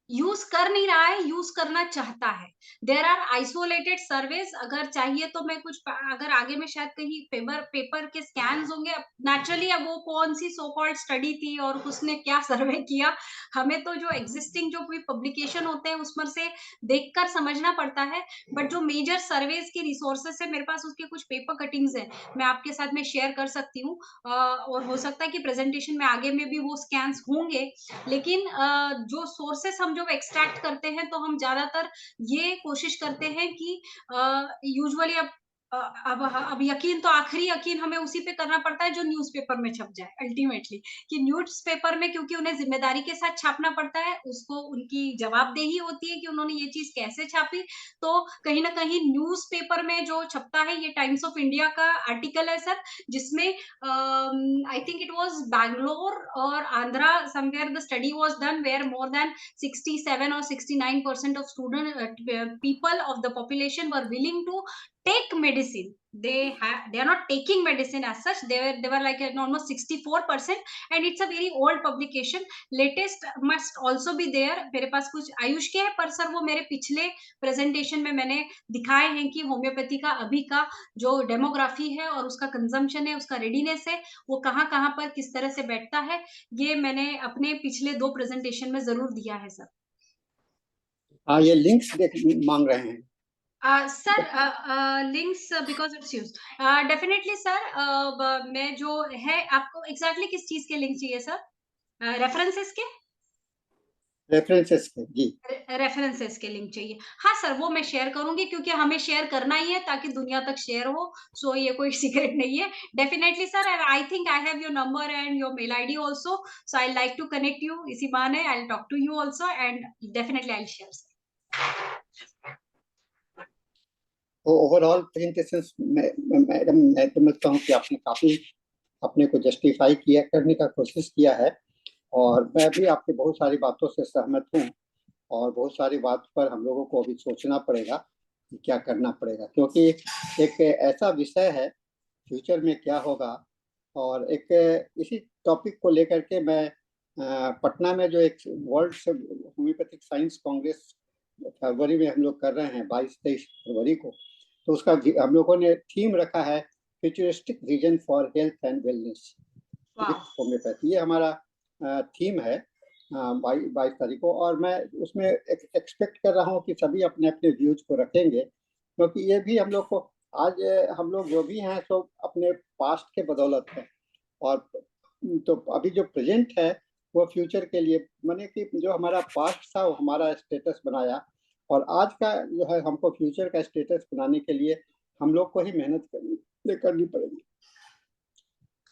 यूज कर नहीं रहा है, यूज करना चाहता है। देर आर आइसोलेटेड सर्वेस, अगर चाहिए तो मैं कुछ, अगर आगे में शायद कहीं पेपर के स्कैन्स होंगे, नेचुरली अब वो कौन सी सो कॉल्ड स्टडी थी और उसने क्या सर्वे किया, हमें तो जो एग्जिस्टिंग जो भी पब्लिकेशन होते हैं उसमें से देखकर समझना पड़ता है, बट जो मेजर सर्वेज के रिसोर्सेस है मेरे पास, उसके कुछ पेपर कटिंग्स है, मैं आपके साथ में शेयर कर सकती हूँ, और हो सकता है कि प्रेजेंटेशन में आगे में भी वो स्कैन्स होंगे, लेकिन जो सोर्सेस हम जो एक्सट्रैक्ट करते हैं, तो हम ज्यादातर ये कोशिश करते हैं कि यूजुअली अब यकीन तो आखिरी यकीन हमें उसी पे करना पड़ता है जो न्यूज़पेपर में छप जाए अल्टीमेटली, कि न्यूज़पेपर में क्योंकि उन्हें जिम्मेदारी के साथ छापना पड़ता है, उसको उनकी जवाबदेही होती है कि उन्होंने ये चीज कैसे छापी। तो कहीं ना कहीं न्यूज़पेपर में जो छपता है, ये टाइम्स ऑफ इंडिया का आर्टिकल है सर, जिसमें I think it was Bangalore or Andhra, somewhere the study was done where more than 67 or 69% of people of the population were willing to take medicine. They are not taking medicine as such. They were like almost 64%, and it's a very old publication. Latest must also be there. मेरे पास कुछ आयुष के है, पर sir वो मेरे पिछले presentation में मैंने दिखाए हैं कि होम्योपैथी का अभी का जो डेमोग्राफी है और उसका कंजम्पशन है, उसका रेडीनेस है, वो कहाँ पर किस तरह से बैठता है, ये मैंने अपने पिछले 2 प्रेजेंटेशन में जरूर दिया है सर। हाँ, ये लिंक्स मांग रहे हैं sir, links because it's use definitely sir, मैं जो है आपको एग्जैक्टली किस चीज के लिंक चाहिए सर? रेफरेंसेस के? रेफरेंसेस के, जी रेफरेंसेस के लिंक चाहिए। हाँ सर, वो मैं शेयर करूंगी, क्योंकि हमें शेयर करना ही है ताकि दुनिया तक शेयर हो। सो ये कोई सीक्रेट नहीं है। Definitely sir, and I think I have your number and your mail ID also, so I like to connect you. इसी बहाने I will talk to you also, and definitely I will share. हाँ, ये links मांग रहे हैं। Sir, definitely sir, I will share. तो overall presentation madam मैं समझता हूँ कि आपने काफी अपने को जस्टिफाई किया करने का कोशिश किया है, और मैं भी आपकी बहुत सारी बातों से सहमत हूँ। और बहुत सारी बात पर हम लोगों को अभी सोचना पड़ेगा कि क्या करना पड़ेगा, क्योंकि एक ऐसा विषय है फ्यूचर में क्या होगा। और एक इसी टॉपिक को लेकर के मैं पटना में जो एक वर्ल्ड होम्योपैथिक साइंस कांग्रेस फरवरी में हम लोग कर रहे हैं, 22-23 फरवरी को, तो उसका हम लोगों ने थीम रखा है futuristic vision for health and wellness with homeopathy. ये हमारा थीम है 22 तारीख को, और मैं उसमें एक्सपेक्ट कर रहा हूँ कि सभी अपने अपने व्यूज को रखेंगे, क्योंकि ये भी हम लोग को आज हम लोग जो भी हैं तो अपने पास्ट के बदौलत है, और तो अभी जो प्रेजेंट है वो फ्यूचर के लिए, माने कि जो हमारा पास्ट था वो हमारा स्टेटस बनाया, और आज का जो है हमको फ्यूचर का स्टेटस बनाने के लिए हम लोग को ही मेहनत करनी पड़ेगी।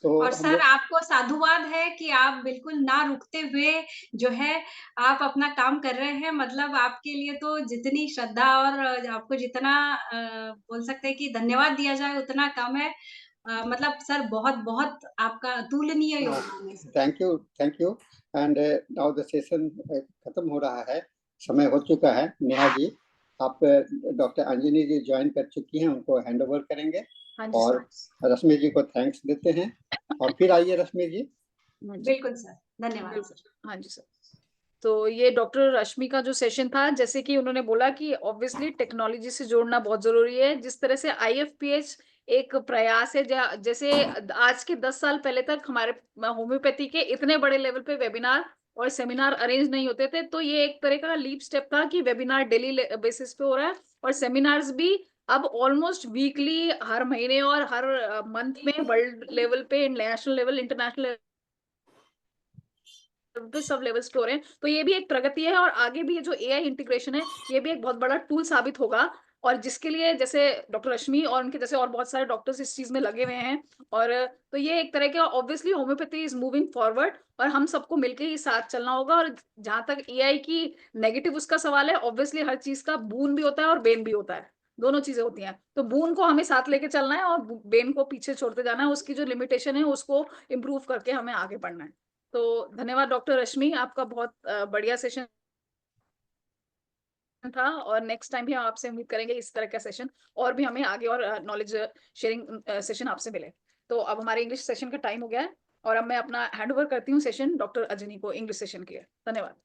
तो और हम सर लोग आपको साधुवाद है कि आप बिल्कुल ना रुकते हुए जो है आप अपना काम कर रहे हैं। मतलब आपके लिए तो जितनी श्रद्धा और आपको जितना बोल सकते हैं कि धन्यवाद दिया जाए उतना कम है। मतलब सर बहुत-बहुत आपका अतुलनीय योगदान है sir. Thank you. And now the session खत्म हो रहा है, समय हो चुका है। नेहा जी, आप डॉक्टर अंजनी जी ज्वाइन कर चुकी हैं, उनको हैंड ओवर करेंगे, हाँ जी और सर। रश्मि जी को थैंक्स देते हैं। और फिर आइए रश्मि जी। हाँ जी, बिल्कुल सर, धन्यवाद बिल्कुल। सर। हाँ जी सर। तो ये डॉक्टर रश्मि का जो सेशन था, जैसे कि उन्होंने बोला कि ऑब्वियसली टेक्नोलॉजी से जोड़ना बहुत जरूरी है। जिस तरह से आईएफपीएच एक प्रयास है, जैसे आज के 10 साल पहले तक हमारे होम्योपैथी के इतने बड़े लेवल पे वेबिनार और सेमिनार अरेंज नहीं होते थे, तो ये एक तरह का लीप स्टेप था कि वेबिनार डेली बेसिस पे हो रहा है, और सेमिनार्स भी अब ऑलमोस्ट वीकली, हर महीने और हर मंथ में वर्ल्ड लेवल पे, नेशनल लेवल, इंटरनेशनल पे, सब लेवल्स पे हो रहे हैं। तो ये भी एक प्रगति है, और आगे भी ये जो एआई इंटीग्रेशन है, ये भी एक बहुत बड़ा टूल साबित होगा, और जिसके लिए जैसे डॉक्टर रश्मि और उनके जैसे और बहुत सारे डॉक्टर्स इस चीज में लगे हुए हैं। और तो ये एक तरह का obviously homeopathy is moving forward, और हम सबको मिलकर ही साथ चलना होगा। और जहां तक एआई की नेगेटिव उसका सवाल है, ऑब्वियसली हर चीज का बून भी होता है और बेन भी होता है, दोनों चीजें होती हैं। तो बून को हमें साथ लेके चलना है, और बेन को पीछे छोड़ते जाना है, उसकी जो लिमिटेशन है उसको इम्प्रूव करके हमें आगे बढ़ना है। तो धन्यवाद डॉक्टर रश्मि, आपका बहुत बढ़िया सेशन था, और नेक्स्ट टाइम भी हम आपसे उम्मीद करेंगे इस तरह का सेशन और भी हमें आगे और नॉलेज शेयरिंग सेशन आपसे मिले। तो अब हमारे इंग्लिश सेशन का टाइम हो गया है, और अब मैं अपना हैंड ओवर करती हूँ सेशन डॉक्टर अजनी को इंग्लिश सेशन के लिए। धन्यवाद।